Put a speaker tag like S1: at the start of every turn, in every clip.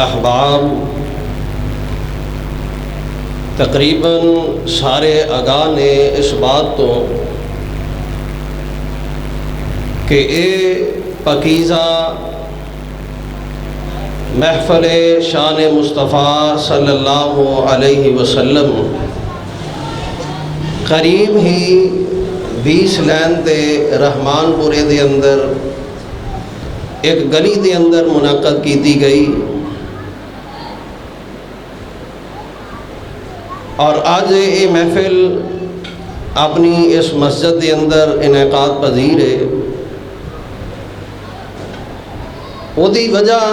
S1: احباب، تقریباً سارے آگاہ نے اس بات تو کہ اے پاکیزہ محفل شان مصطفیٰ صلی اللہ علیہ وسلم قریب ہی 20 لین دے رحمان پورے دے اندر ایک گلی دے اندر منعقد کی گئی، اور آج یہ محفل اپنی اس مسجد دے اندر انعقاد پذیر ہے۔ وہی وجہ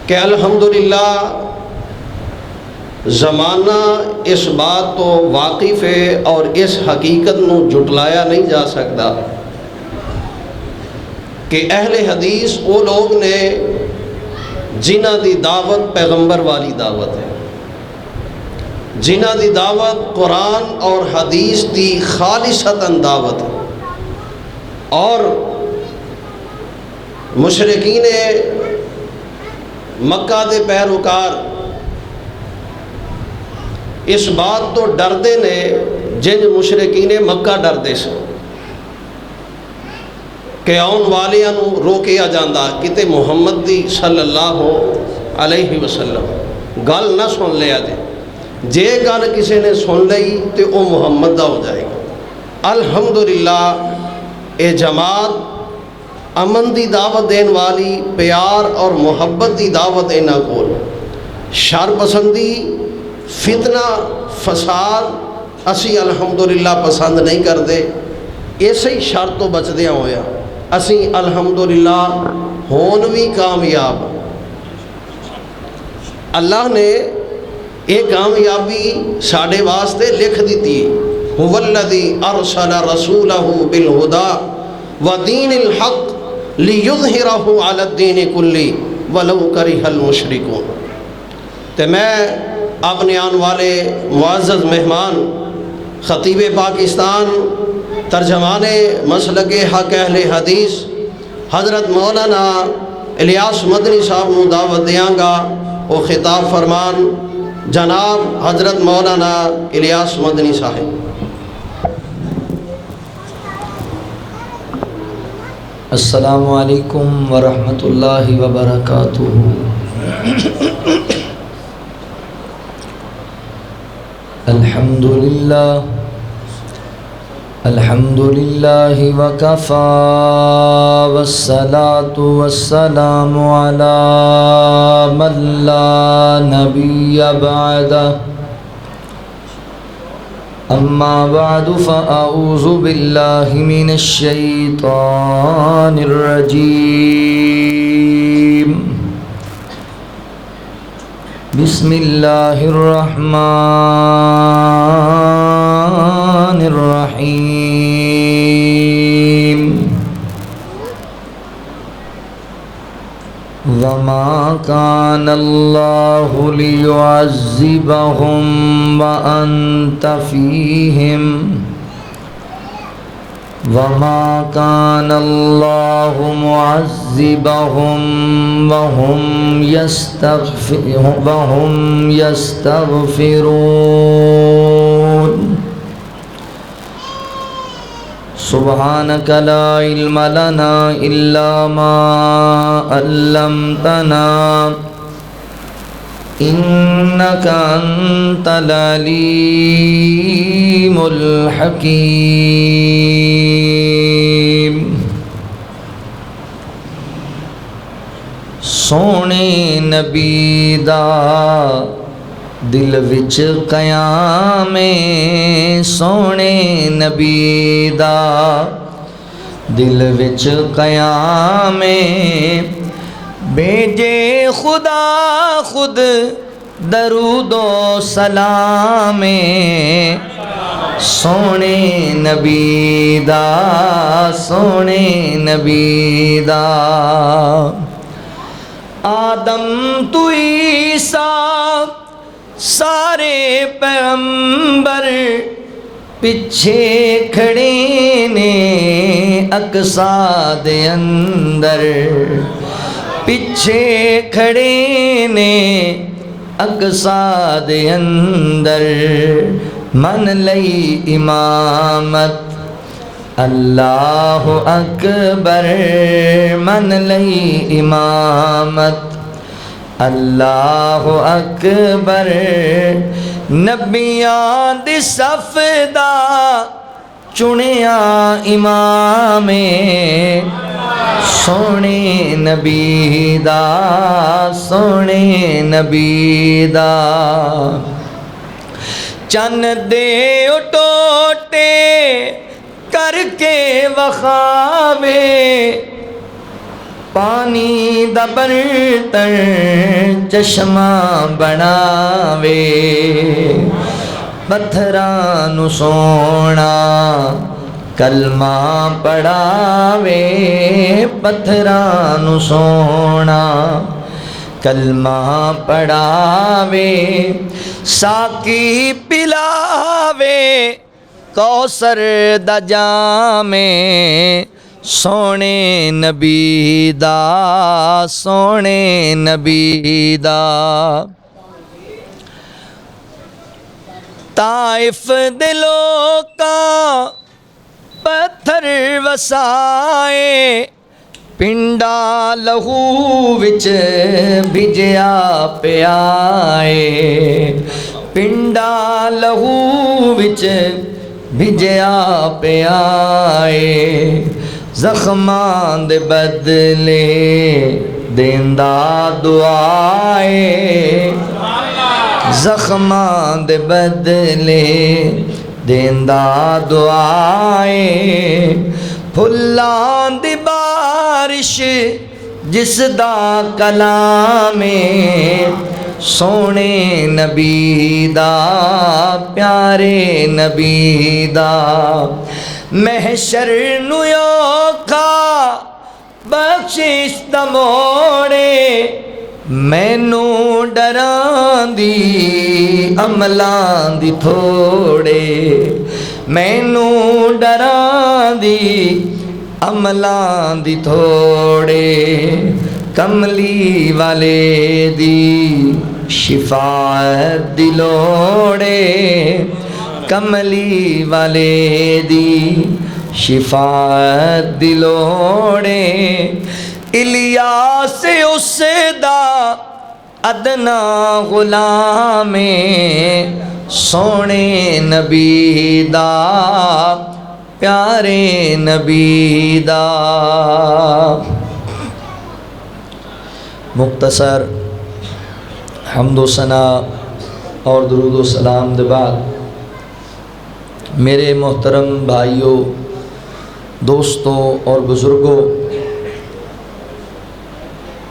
S1: کہ الحمدللہ زمانہ اس بات تو واقف ہے اور اس حقیقت نو جھٹلایا نہیں جا سکتا کہ اہل حدیث وہ لوگ نے جنہ دی دعوت پیغمبر والی دعوت ہے، جنہ دی دعوت قرآن اور حدیث دی خالصتاً دعوت ہے، اور مشرکین مکہ دے پیروکار اس بات تو ڈردے نے جن مشرکین مکہ ڈردے سے کہ آن والیاں نو روکیا جاندہ کتے محمد دی صلی اللہ علیہ وسلم گل نہ سن لیا دے، جے گل کسی نے سن لئی تو وہ محمد دا ہو جائے گا۔ الحمدللہ اے جماعت امن دی دعوت دین والی، پیار اور محبت دی دعوت دینا کول شر پسندی، فتنہ، فساد اسی الحمدللہ پسند نہیں کر دے، ایسے ہی شر تو بچ دیا ہویا اسی الحمدللہ ہون بھی کامیاب۔ اللہ نے ایک کامیابی ساڑھے واسطے لکھ دیتی، هو الذی ارسل رسولہ بالہدی ودین الحق لیظہرہ علی الدین کلی ولو کرہ المشرکون۔ تو میں اپنے آن والے معزز مہمان خطیب پاکستان، ترجمان مسلک حق اہل حدیث حضرت مولانا الیاس مدنی صاحب نو دعوت دیاں گا، وہ خطاب فرمان جناب حضرت مولانا الیاس مدنی صاحب۔
S2: السلام علیکم ورحمۃ اللہ وبرکاتہ۔ الحمدللہ وکفی والصلاة والسلام علی من لا نبی بعدہ، اما بعد فاعوذ باللہ من الشیطان الرجیم، بسم اللہ الرحمن الرحیم، وما كان الله ليعذبهم وأنت فيهم وما كان الله معذبهم وهم يستغفرون۔ سبحانك لا علم لنا إلا ما علمتنا إنك أنت العليم الحكيم۔ سونے نبی دا دل وچ قیام، سونے نبی دا دل وچ قیام، بھیجے خدا خود درود و سلام، سونے نبی دا، سونے نبی دا۔ آدم تو عیسیٰ سارے پیغمبر پچھے کھڑے نے اقصا دے اندر، پچھے کھڑے نے اقصا دے اندر من لئی امامت اللہ اکبر من لئی امامت اللہ اکبر نبیاں دی صف دا چنیا امام سونے نبی دا سونے نبی دا چن دے ٹوٹے کر کے وخاوے پانی دا برتن چشمہ بناوے پتھراں نو سونا کلمہ پڑھاوے پتھراں نو سونا کلمہ پڑھاوے ساقی پلاوے کوثر دا جام سونے نبی دا سونے نبی دا طائف دے لوکاں پتھر وسائے پنڈا لہو وچ بھجیا پیائے پنڈا لہو وچ بھجیا پیائے زخماں دے بدلے دیندا دعائے زخماں دے بدلے دیندا دعائے پھلاں دی بارش جس دا کلام سونے نبی دا پیارے نبی دا محشر نو یوکھا بخشش دا موڑے مینو ڈراں دی عملاں دی تھوڑے مینو ڈراں دی عملاں دی تھوڑے کملی والے دی شفاعت دی لوڑے کملی والے دی شفاعت دی لوڑے الیاس اس دا ادنا غلام سونے نبی دا پیارے نبی دا مختصر حمد و ثنا اور درود و سلام دے بعد میرے محترم بھائیوں دوستوں اور بزرگوں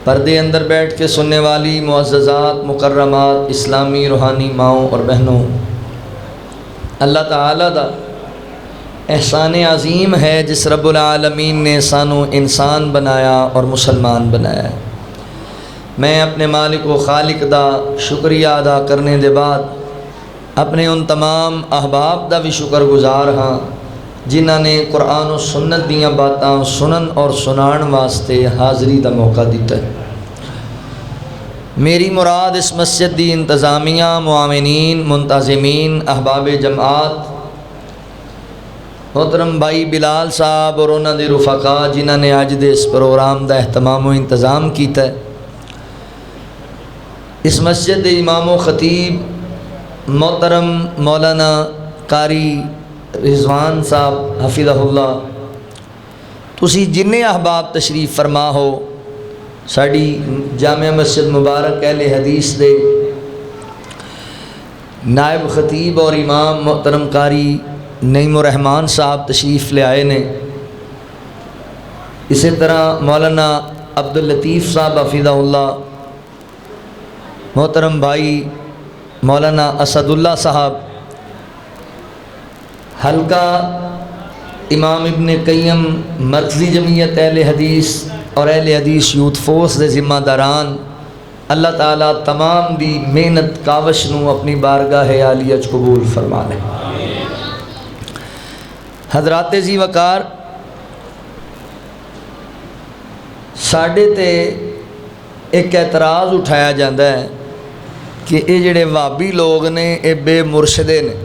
S2: پردے اندر بیٹھ کے سننے والی معززات مکرمات اسلامی روحانی ماؤں اور بہنوں اللہ تعالیٰ دا احسان عظیم ہے جس رب العالمین نے سانو انسان بنایا اور مسلمان بنایا میں اپنے مالک و خالق دا شکریہ ادا کرنے دے بعد اپنے ان تمام احباب دا بھی شکر گزار ہاں جنہاں نے قرآن و سنت دیاں باتاں سنن اور سنان واسطے حاضری دا موقع دیتا ہے میری مراد اس مسجد دی انتظامیہ معاونین منتظمین احباب جماعت محترم بھائی بلال صاحب اور انہاں دے رفقا جنہاں نے آج دے اس پروگرام دا اہتمام و انتظام کیتا ہے اس مسجد دے امام و خطیب محترم مولانا قاری رضوان صاحب حفظہ اللہ تسی جنہیں احباب تشریف فرما ہو ساڑی جامع مسجد مبارک اہل حدیث دے نائب خطیب اور امام محترم قاری نعیم الرحمان صاحب تشریف لے آئے نے اسی طرح مولانا عبداللطیف صاحب حفظہ اللہ محترم بھائی مولانا اسد اللہ صاحب حلقہ امام ابن قیم مرکزی جمعیت اہل حدیث اور اہل حدیث یوتھ فورس دے ذمہ داران اللہ تعالیٰ تمام دی محنت کاوش نو اپنی بارگاہ عالیہ وچ قبول فرما لے حضرات ذی وقار ساڈے تے ایک اعتراض اٹھایا جاتا ہے کہ یہ جڑے وابی لوگ نے یہ بے مرشدے نے،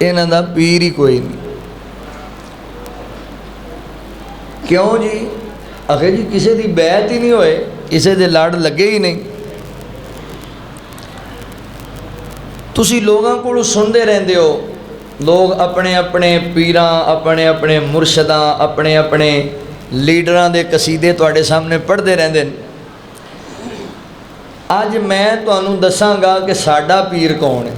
S2: انہاں دا پیر ہی کوئی نہیں۔ کیوں جی؟ آخر جی کسی دی بیعت ہی نہیں ہوئے، کسی دے لڑ لگے ہی نہیں۔ تسی لوگاں کو سنتے رہندے ہو، لوگ اپنے اپنے پیراں، اپنے اپنے مرشداں، اپنے اپنے لیڈراں دے قصیدے تواڈے سامنے پڑھتے رہندے ہیں۔ اج میں تانوں دساں گا کہ ساڈا پیر کون ہے۔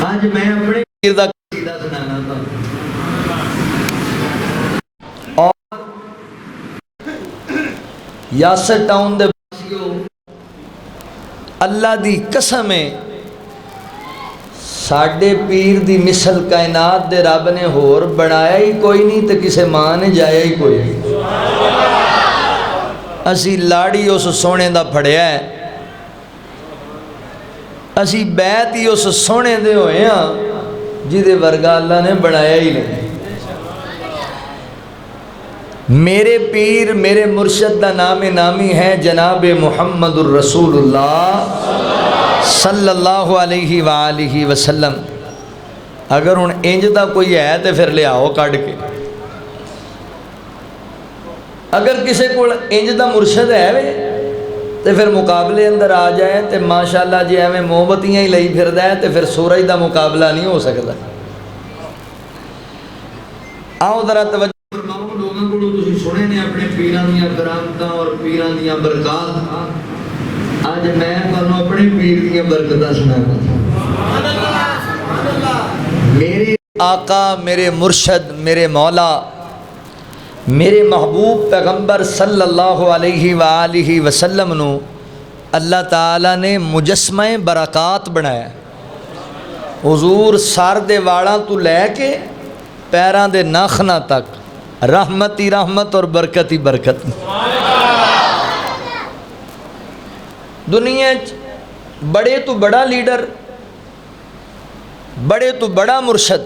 S2: اج میں اپنے پیر دا قصیدہ سنانا تانوں۔ اور یاسر ٹاؤن دے باسیو، اللہ دی قسم ہے ساڈے پیر دی مثل کائنات دے رب نے ہور بنایا ہی کوئی نہیں تے کسے ماں نے جایا ہی کوئی نہیں۔ اسی لاڑی اس سونے دا پھڑیا ہے، اسی بیعت ہی اس سونے دے ہوئے ہیں جدے ورگا اللہ نے بنایا ہی نہیں۔ میرے پیر میرے مرشد دا نام نامی ہے جناب محمد الرسول اللہ صلی اللہ علیہ وآلہ وسلم۔ اگر ہن انج دا کوئی ہے تو پھر لے آؤ کڈ کے۔ اگر کسی کو انج دا مرشد ہے وے تو پھر مقابلے اندر آ جائے تو ماشاءاللہ جی ایویں مومبتیاں ہی لئی پھردا ہے تو پھر سورج دا مقابلہ نہیں ہو سکتا۔ آؤ ذرا توجہ فرماؤ، لوگوں کو تسی سنے نے اپنے پیراں دیاں کرامتاں اور پیراں دیاں برکات، اج میں تانوں اپنے پیر دیاں برکتاں سناواں۔ میرے آقا، میرے مرشد، میرے مولا، میرے محبوب پیغمبر صلی اللہ علیہ وآلہ وسلم نو اللہ تعالیٰ نے مجسمہ برکات بنایا۔ حضور سر دے واڑاں تو لے کے پیراں دے ناخناں تک رحمت ہی رحمت اور برکت ہی برکت۔ دنیا بڑے تو بڑا لیڈر، بڑے تو بڑا مرشد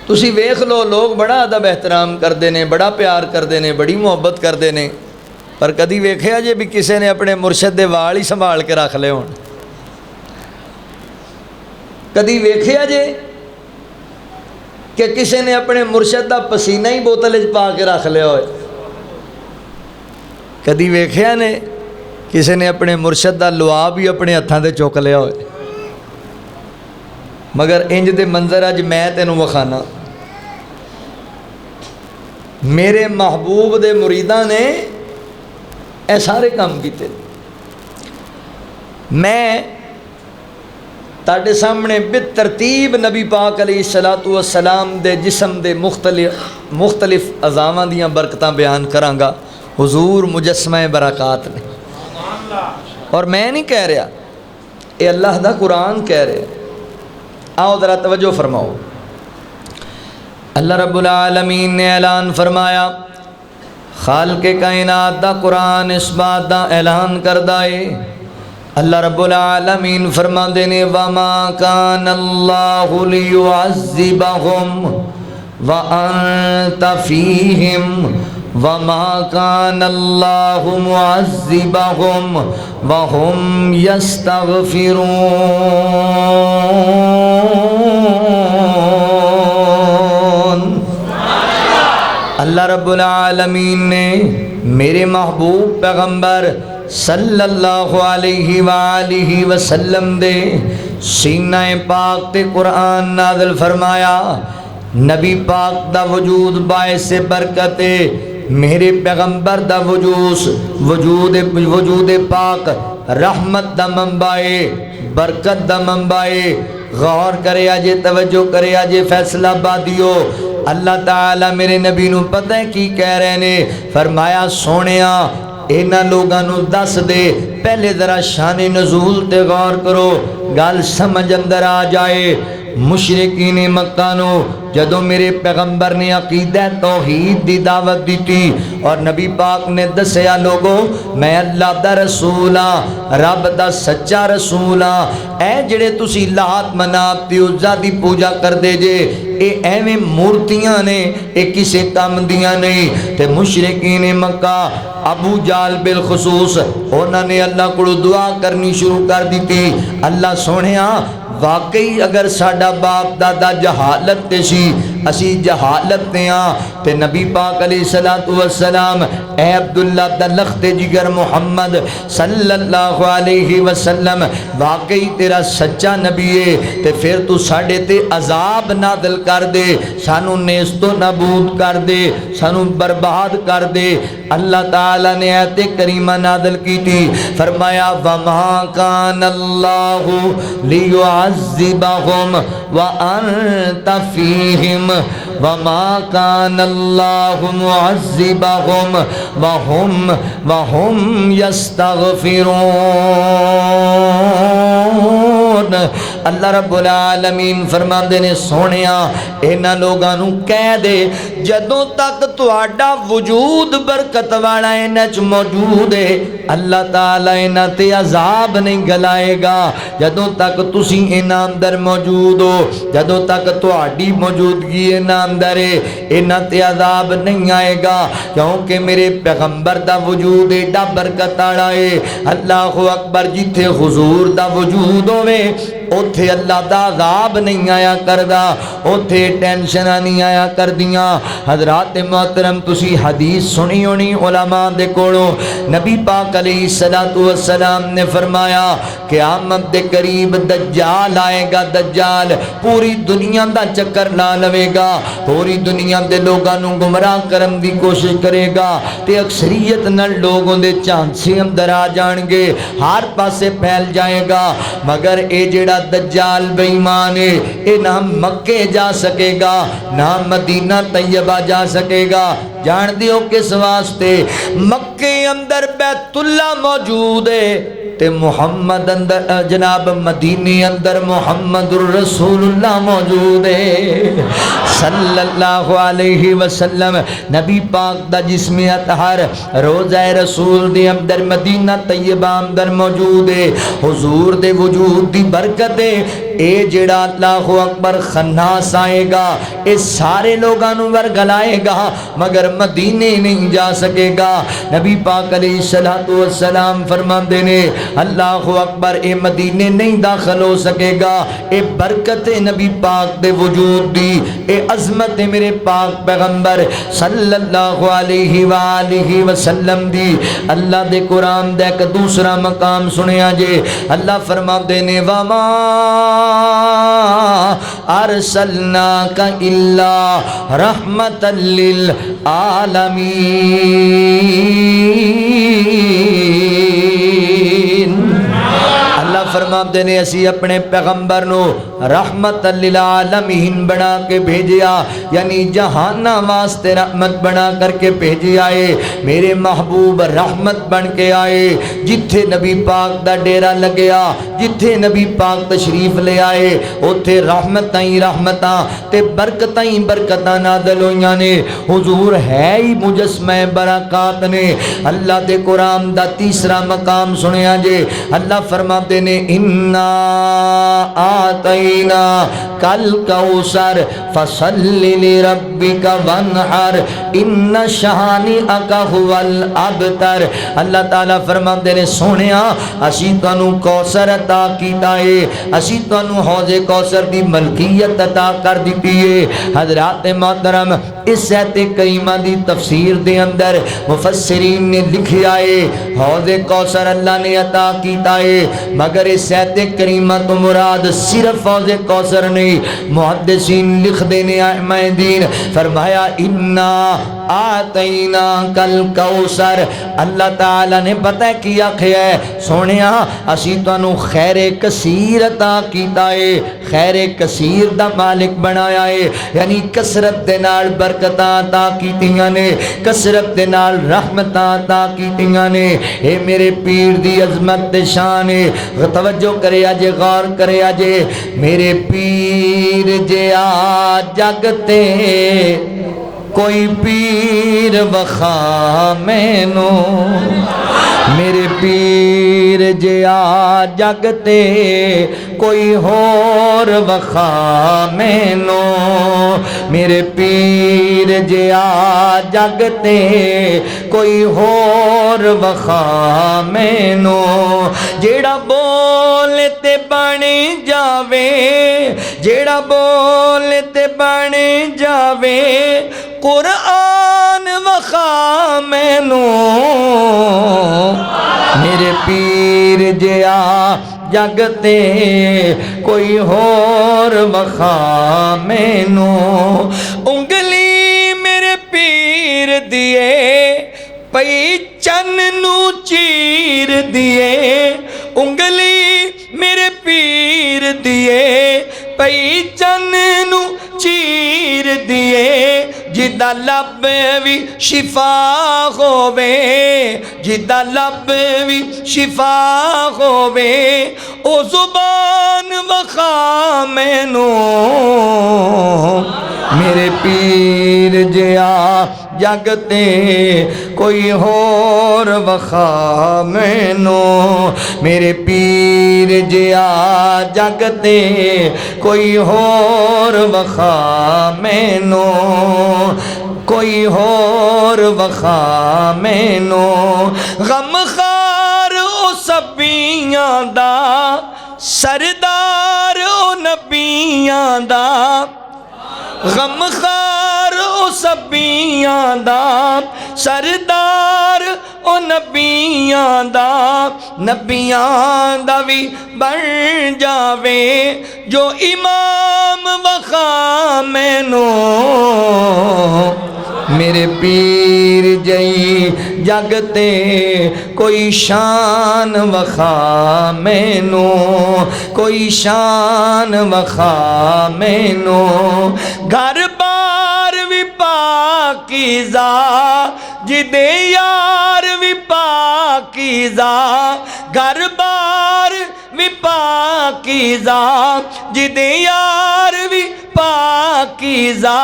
S2: تسی ویکھ لو، لوگ بڑا ادب احترام کردے نے، بڑا پیار کردے نے، بڑی محبت کردے نے، پر کدی ویکھیا جے بھی کسے نے اپنے مرشد دے وال ہی سنبھال کے رکھ لے ہون؟ کدی ویکھیا جے کہ کسے نے اپنے مرشد دا پسینہ ہی بوتل وچ پا کے رکھ لیا ہوئے؟ کدی ویکھیا نے کسے نے اپنے مرشد دا لعاب ہی اپنے ہتھاں تے چک لیا ہوئے؟ مگر انج دے منظر اج میں تینوں وکھانا۔ میرے محبوب دے مریداں نے اے سارے کام کیتے۔ میں تاڈے سامنے بالترتیب نبی پاک علیہ الصلوۃ والسلام دے جسم دے مختلف اعضاء دیاں برکتاں بیان کراں گا۔ حضور مجسمہ برکات نے، اور میں نہیں کہہ رہا، اے اللہ دا قرآن کہہ رہا۔ آؤ ذرا توجہ فرماؤ، اللہ رب العالمین نے اعلان فرمایا، خالق کائنات دا قرآن اس بات دا اعلان کردہ ہے۔ اللہ رب العالمین فرماندے نے وَمَا كَانَ اللَّهُ لِيُعَذِّبَهُمْ وَأَنْتَ فِيهِمْ وَمَا كَانَ اللَّهُ مُعَذِّبَهُمْ وَهُمْ يَسْتَغْفِرُونَ۔ اللہ رب العالمین نے میرے محبوب پیغمبر صلی اللہ علیہ وآلہ وسلم دے سینہ پاک تے قرآن نازل فرمایا۔ نبی پاک دا وجود باعث برکت، میرے پیغمبر دا وجود پاک رحمت دا منبع، برکت دا منبع۔ غور کرے آجے، توجہ کرے آجے، فیصلہ بادیو، اللہ تعالیٰ میرے نبی نو پتہ ہے کی کہہ رہے نے؟ فرمایا سونیا اینا لوگاں نو دس دے، پہلے ذرا شان نزول تے غور کرو، گل سمجھ اندر آ جائے۔ مشرکین مکہ نو جدوں میرے پیغمبر نے عقیدہ توحید دی دعوت دیتی اور نبی پاک نے دسیا لوگو میں اللہ دا رسول ہاں، رب دا سچا رسول ہاں، اے جڑے تسی لات منات تے عزا دی پوجا کر دے جے اے ایویں مورتیاں نے، اے کسے کام دیاں نہیں۔ تے مشرکین مکہ ابو جال بالخصوص انہوں نے اللہ کو دعا کرنی شروع کر دی تھی، اللہ سونیا واقعی اگر ساڈا باپ دادا جہالت تے سی اسی جہالت تے ہاں تے نبی پاک علیہ الصلوۃ والسلام اے عبداللہ دا لخت جگر محمد صلی اللہ علیہ وسلم واقعی تیرا سچا نبی ہے تے پھر تو ساڈے تے عذاب نازل کر دے، سانو نیست و نابود کر دے، سانو برباد کر دے۔ اللہ تعالی نے آیت کریمہ نازل کی تھی، فرمایا وما کان اللہ لیعذبہم وانت فیہم وما کان اللہ معذبہم وہم یستغفرون۔ اللہ رب العالمین فرماندے نے سونیا انہاں لوگاں نوں کہہ دے جدوں تک تہاڈا وجود برکت والا انہاں چ موجود ہے اللہ تعالی انہاں تے عذاب نہیں گلائے گا، جدوں تک تسی انہاں اندر موجود ہو، جدوں تک تہاڈی موجودگی انہاں اندر ہے انہاں تے عذاب نہیں آئے گا، کیونکہ میرے پیغمبر دا وجود ایڈا برکت والا ہے۔ اللہ اکبر، جتھے حضور دا وجود ہوے اوتھے اللہ دا عذاب نہیں آیا کردا، اوتھے ٹینشناں نہیں آیا کردیاں۔ حضرات محترم تسی حدیث سنی ہونی علماء دے کولوں، نبی پاک علیہ الصلوۃ والسلام نے فرمایا قیامت دے قریب دجال آئے گا، دجال پوری دنیا دا چکر لا لوے گا، پوری دنیا دے لوگاں نوں گمراہ کرن دی کوشش کرے گا تے اکثریت نال لوگوں دے چانسے اندر آ جان گے، ہر پاسے پھیل جائے گا، مگر اے جڑا دجال بے ایمان ہے اے نہ مکے جا سکے گا نہ مدینہ طیبہ جا سکے گا۔ جان دیو کس واسطے؟ مکے اندر بیت اللہ موجود ہے تے محمد اندر جناب مدینے اندر محمد الرسول اللہ موجود ہے صلی اللہ علیہ وسلم۔ نبی پاک دا جسم اطہر روضہ رسول دے اندر مدینہ طیبہ اندر موجود ہے، حضور دے وجود دی برکت ہے۔ اے جڑا اللہ اکبر خناس آئے گا اے سارے لوگاں نوں ورگلائے گا مگر مدینے نہیں جا سکے گا۔ نبی پاک علیہ الصلوۃ والسلام فرماندے نے اللہ اکبر اے مدینے نہیں داخل ہو سکے گا، اے برکت نبی پاک دے وجود دی، اے عظمت میرے پاک پیغمبر صلی اللہ علیہ وآلہ وسلم دی۔ اللہ دے قرآن دا ایک دوسرا مقام سنیا جے، اللہ فرماندے نے وما ارسلناک الا رحمتا للعالمین۔ اللہ فرماتے نے اسی اپنے پیغمبر نو رحمت للعالمین بنا کے بھیجیا، یعنی جہانہ واسطے رحمت بنا کر کے بھیجی آئے، میرے محبوب رحمت بن کے آئے۔ جتھے نبی پاک دا ڈیرا لگیا، جتھے نبی پاک تشریف لے آئے اوتھے رحمتاں ہی رحمتاں تے برکتاں ہی برکتاں نازل ہوئیاں نے۔ حضور ہے ہی مجسمہ برکات نے۔ اللہ دے قرآن دا تیسرا مقام سنیا جے، اللہ فرماتے نے انا آتینا کل کوثر فصل لربک وانحر ان شانئک هو الابتر۔ اللہ تعالیٰ فرماتے نے سونیا اسی تانوں کوثر عطا کیتا ہے، اسی تانوں حوض کوثر دی ملکیت عطا کر دیتی ہے۔ حضرات محترم اس آیت کریمہ دی تفسیر دے اندر مفسرین نے لکھیا ہے حوض کوثر اللہ نے عطا کیتا ہے، مگر اس آیت کریمہ تو مراد صرف حوض کوثر نہیں۔ محدثین لکھ دینے ائمہ دین فرمایا انا آتینا کل کوثر. اللہ تعالیٰ نے پتہ کی آخیا ہے سونیا اسی تانوں خیر کثیر عطا کیتا ہے, خیر کثیر دا مالک بنایا ہے, یعنی کثرت دے نال برکتاں عطا کیتیاں نے, کثرت دے نال رحمتاں عطا کیتیاں نے. اے میرے پیر دی عظمت تے شان ہے, توجہ کرے جے, غور کرے جے. میرے پیر جے آ جگتے کوئی پیر وخا مینو, میرے پیر جے آ جگتے کوئی ہور وخا مینو, میرے پیر جے آ جگتے کوئی ہور وخا مینو. جیڑا بول تے بن جاوے, جیڑا بول تے بن جاوے قرآن وخا مینو, میرے پیر جے آ جگتے کوئی ہور وخا مینو. انگلی میرے پیر دیے پئی چن نو چیر دیے, انگلی میرے پیر دیے پئی چن نو چیر دیے. جدا لب بھی شفا ہووے, جدا لب بھی شفا ہووے او زبان وخا مینو, میرے پیر جے آ جگتے کوئی ہور وخا مینو, میرے پیر جے آ جگتے کوئی ہور وخا مینو, کوئی ہور وخا مینو. غم خار او سبیاں دا سردار او نبیاں دا, غم خار او سبیاں دا سردار او نبیاں دا, نبیاں دا بھی بن جاوے جو امام وخا مینو, میرے پیر جئی جگتے کوئی شان وخا مینو, کوئی شان وخا مینو. گھر بار بھی پاکیزہ جدے یار بھی پاکیزہ, گھر بار بھی پاکیزہ جدے یار بھی پاکیزہ.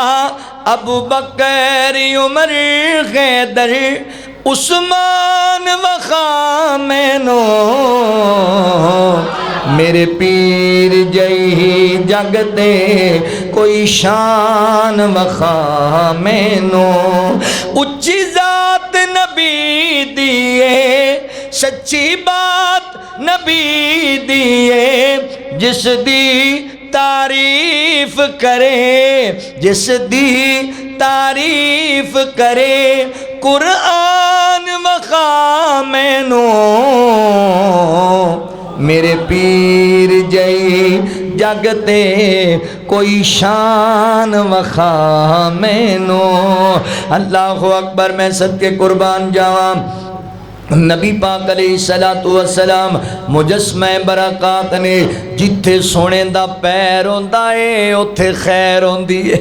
S2: ابو بکر عمر حیدر عثمان وخا مینو, میرے پیر جئی جگتے کوئی شان وخا مینو. اچھی ذات نبی دیے سچی بات نبی دیے, جس دی تعریف کرے, جس دی تعریف کرے قرآن وخا مینو, میرے پیر جئی جگتے کوئی شان وخا مینو. اللہ اکبر. میں صدقے قربان جاواں نبی پاک علیہ الصلوۃ والسلام مجسمہ برکات نے جتھے سونے دا پیر ہوندا ہے اوتھے خیر ہوندی ہے,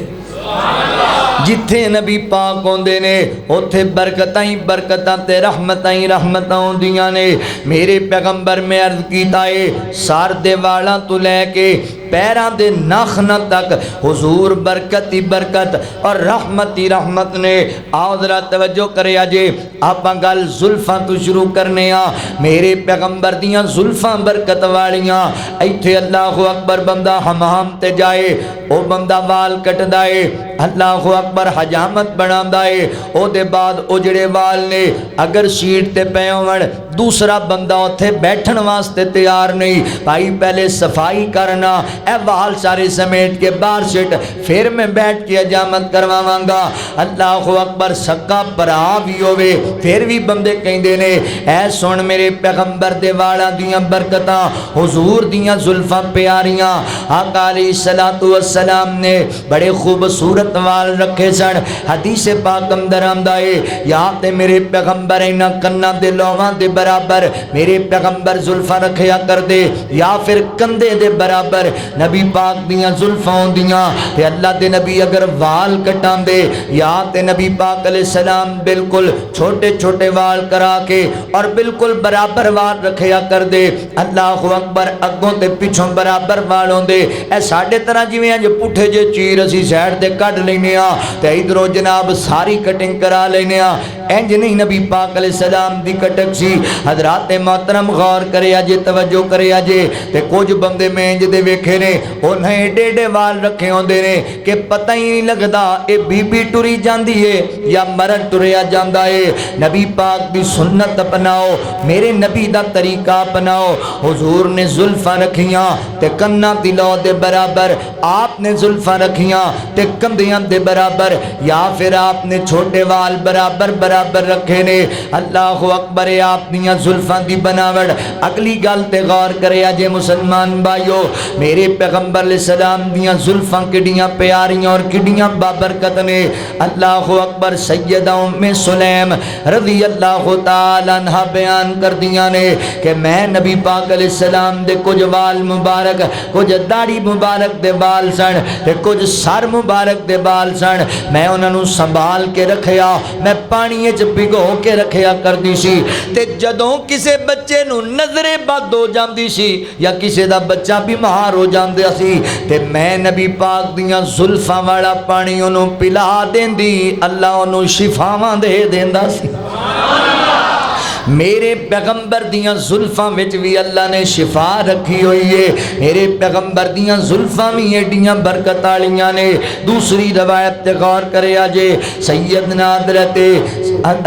S2: جتھے نبی پاک ہوندے نے اوتھے برکتاں ہی برکتاں تے رحمتاں ہی رحمتاں ہوندیاں نے. میرے پیغمبر میں عرض کیتا ہے سار دے والاں تو لے کے پیران دے ناخنہ تک حضور برکت ہی برکت اور رحمت ہی رحمت نے. آؤ ذرا توجہ کرے آجے آپ گل زلفاں تو شروع کرنے آ. میرے پیغمبر دیاں زلفاں برکت والیاں, ایتھے اللہ اکبر بندہ حمام تے جائے او بندہ وال کٹ دائے, اللہ اکبر حجامت بنا دائے, او دے بعد او جڑے وال نے اگر سیٹ تے پے ہون دوسرا بندہ اتھے بیٹھن واسطے تیار نہیں, بھائی پہلے صفائی کرنا, اے وال سارے سمیٹ کے باہر سٹ پھر میں بیٹھ کے حجامت کرواواں گا. اللہ اکبر. سکا پرا بھی ہوئے پھر بھی بندے کہندے نے اے سن میرے پیغمبر دے والاں دیاں برکتاں حضور دیاں زلفاں پیاریاں. آقا علیہ الصلوۃ والسلام نے بڑے خوبصورت خوبصورت وال رکھے سن. حدیث پاک اندر آندا ہے یا تے میرے پیغمبر انہاں کناں دے لوواں دے برابر میرے پیغمبر زلفاں رکھیا کر دے یا پھر کندھے دے برابر نبی پاک دیاں زلفاں ہوندیاں تے اللہ دے نبی اگر وال کٹاندے یا تے نبی پاک علیہ السلام بالکل چھوٹے چھوٹے وال کرا کے اور بالکل برابر وال رکھیا کر دے. اللہ اکبر. اگوں تے پیچھوں برابر وال ہوندے. اے ساڈے طرح جویں اج پٹھے جے چیر اسی سائڈ تے کڈ لینے ہاں تے ادھروں جناب ساری کٹنگ کرا لینے ہاں. انج نہیں نبی پاک علیہ السلام دی کٹک سی. حضرات محترم غور کرے اجے توجہ کرے اجے تے کچھ بندے میں انج دے ویکھے نے انہیں ایڈے ایڈے وال رکھے ہوندے نے کہ پتہ ہی نہیں لگدا اے بی بی ٹری جاندی ہے یا مرد ٹریا جاندا ہے. نبی پاک دی سنت اپناؤ, میرے نبی دا طریقہ اپناؤ. حضور نے زلفاں رکھیاں تے کناں دی لو دے برابر, آپ نے زلفاں رکھیاں تے کندھیاں دے برابر, یا پھر آپ نے چھوٹے وال برابر برابر رکھے نے. اللہ اکبر. آپ دیاں زلفاں دی بناوٹ. اگلی گل تے غور کرے اجے مسلمان بھائیو, میرے پیغمبر علیہ السلام دیاں زلفاں کڈیاں پیاریاں اور کڈیاں بابرکت نے. اللہ اکبر. سیدہ ام سلیم رضی اللہ تعالی عنہ بیان کر دیاں نے کہ میں نبی پاک علیہ السلام دے کچھ وال مبارک, کچھ داڑھی مبارک دے بال سن تے کچھ سر مبارک دے بال سن. میں انہاں نوں سنبھال کے رکھیا, میں پانی وچ بھگو کے رکھیا کردی سی تے جدوں کسے بچے نوں نظر بد ہو جاندی سی یا کسے دا بچہ بیمار ہو جاندا سی تے میں نبی پاک دیاں زلفاں والا پانی انہوں پلا دیندی, اللہ انہوں شفاواں دے دیندا سی. میرے پیغمبر دیاں زلفاں وچ بھی اللہ نے شفا رکھی ہوئی ہے. میرے پیغمبر دیاں زلفاں بھی ایڈیاں برکت والیاں نے. دوسری روایت تے غور کرے اجے سیدنا حضرت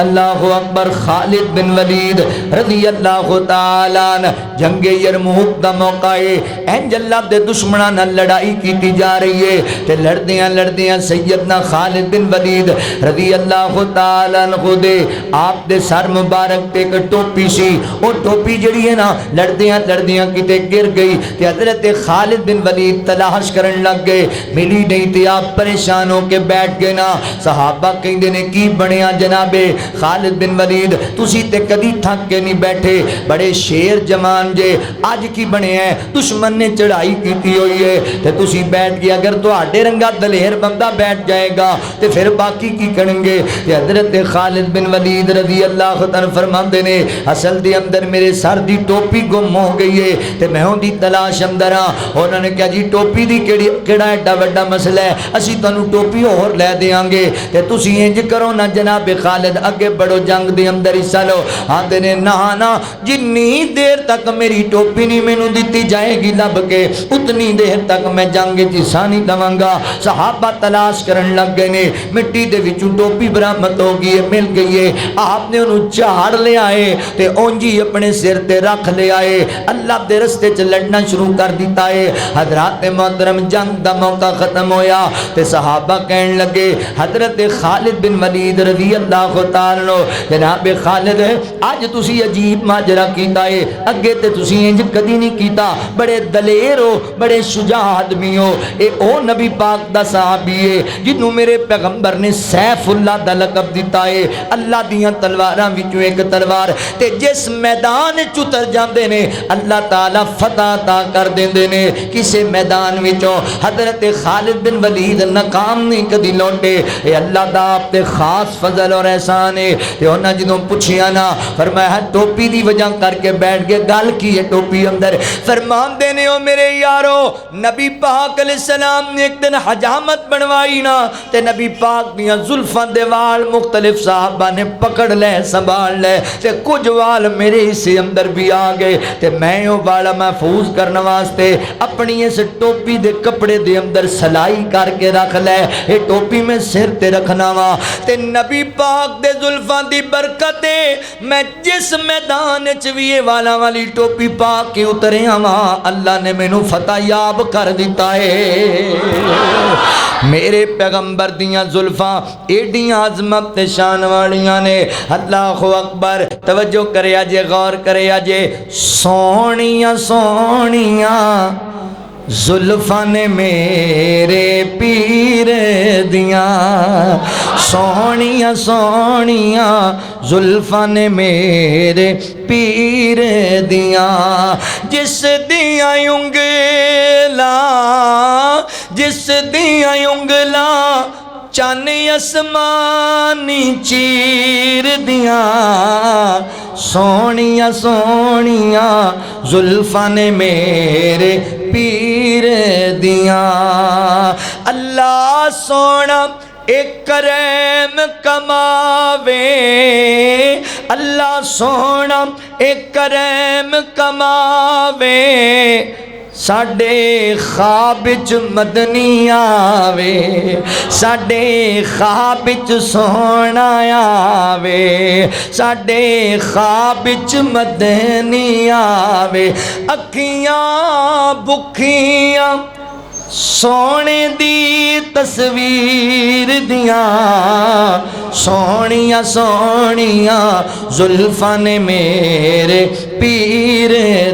S2: اللہ اکبر خالد بن ولید رضی اللہ تعالی عنہ جنگ یرموک دا موقع ہے. انج اللہ دے دشمناں نال لڑائی کیتی جا رہی ہے تے لڑدیاں لڑدیاں سیدنا خالد بن ولید رضی اللہ تعالی عنہ دے آپ دے سر مبارک تے ایک ٹوپی سی. وہ ٹوپی جڑی ہے نا لڑدیاں لڑدیاں کتے گر گئی تے حضرت خالد بن ولید تلاش کرن لگ گئے, ملی نہیں تے آپ پریشان ہو کے بیٹھ گئے نا. صحابہ کہندے نے کی بنیا جناب خالد بن ولید, تسی تے کدی تھک کے نہیں بیٹھے, بڑے شیر جمان جے, اج کی بنے ہیں دشمن نے چڑھائی کیتی ہوئی ہے تے تسی بیٹھ گئے. اگر تہاڈے رنگا دلیر بندہ بیٹھ جائے گا تے پھر باقی کی کریں گے. تے حضرت خالد بن ولید رضی اللہ عنہ فرماندے نے اصل دے اندر میرے سر دی ٹوپی گم ہو گئی ہے تے میں ہوں دی تلاش اندر ہاں. انہوں نے کہا جی ٹوپی دی کیڑا ایڈا وڈا مسئلہ ہے, اسی تانوں ٹوپی اور لے دیاں گے تے تسی انج کرو نا جناب خالد اگے بڑو جنگ دے اندر حصہ لو. آندے نے نہ جنی دیر تک میری ٹوپی نہیں مینوں دتی جائے گی لب کے اتنی دیر تک میں جنگ وچ حصہ نہیں لواں گا. صحابہ تلاش کرن لگ گئے نے, مٹی دے وچوں ٹوپی برآمد ہو گئی ہے, مل گئی ہے. آپ نے انہوں جھاڑ لے آئے تے اونجی اپنے سر تے رکھ لے آئے, اللہ دے رستے چ لڑنا شروع کر دیتا ہے. حضرات محترم جنگ دا موقع ختم ہویا تے صحابہ کہن لگے حضرت خالد بن ولید رضی اللہ تعالی عنہ جناب خالد اج تسی عجیب ماجرا کیتا ہے, اگے تے تسی انج کدی نہیں کیتا, بڑے دلیر ہو, بڑے شجاع آدمی ہو. اے او نبی پاک دا صحابی ہے جنوں میرے پیغمبر نے سیف اللہ دا لقب دیتا ہے, اللہ دیاں تلواراں وچوں ایک تلوار تے جس میدان چتر جاندے نے اللہ تعالی فتح عطا کر دیندے نے. کسے میدان وچوں حضرت خالد بن ولید ناکام نہیں کدی لوٹے. اے اللہ دا آپ تے خاص فضل اور احسان ہے. تے انہاں جدوں پوچھیا نا فرمایا ٹوپی دی وجہ کر کے بیٹھ گئے, گل کی ہے ٹوپی اندر؟ فرماندے نے او میرے یارو نبی پاک علیہ السلام نے ایک دن حجامت بنوائی نا تے نبی پاک دیاں زلفاں دے وال مختلف صحابہ نے پکڑ لے سنبھال لے تے کچھ وال میرے حصے اندر بھی آ گئے تے میں او والا محفوظ کرنے واسطے اپنی اس ٹوپی دے کپڑے دے اندر سلائی کر کے رکھ لے. اے ٹوپی میں سر تے رکھنا وا تے نبی پاک دے زلفاں دی برکت میں جس میدان وچ وی والا والی ٹوپی پا کے اتریا وا اللہ نے مینوں فتح یاب کر دیتا ہے. میرے پیغمبر دیاں زلفاں ایڈیاں عظمت تے شان والیاں نے. اللہ اکبر. توجہ کرے اجے, غور کرے اجے, سونیاں سونیاں زلفاں نے میرے پیر دیاں سونیاں سونیاں زلفاں نے میرے پیر دیاں جس دیاں انگلاں جس دیاں انگلاں چن اسمانی چیر دیاں سونیاں سونیاں زلفاں نے میرے پیر دیاں اللہ سونا ایک کرم کماوے اللہ سونا ایک کرم کماوے ساڈے خواب وچ مدنی آوے ساڈے خواب وچ سونا آوے ساڈے خواب وچ مدنی آوے اکھیاں بکھیاں سونے دی تصویر دیاں سونیاں سونیاں زلفاں نے میرے پیر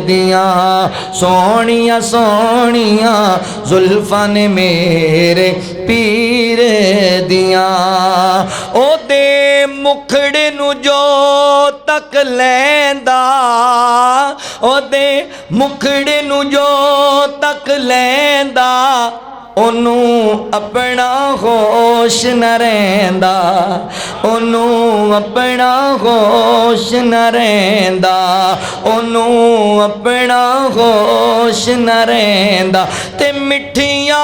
S2: دیاں سونیاں سونیاں زلفاں نے میرے پیر دیاں او دے مکھڑے نو جو تک لیندا او دے مکھڑے نو جو تک لیندا انہوں اپنا ہوش نہ رہندا انہوں اپنا ہوش نہ رہندا انہوں اپنا ہوش نہ رہندا تے مٹھیاں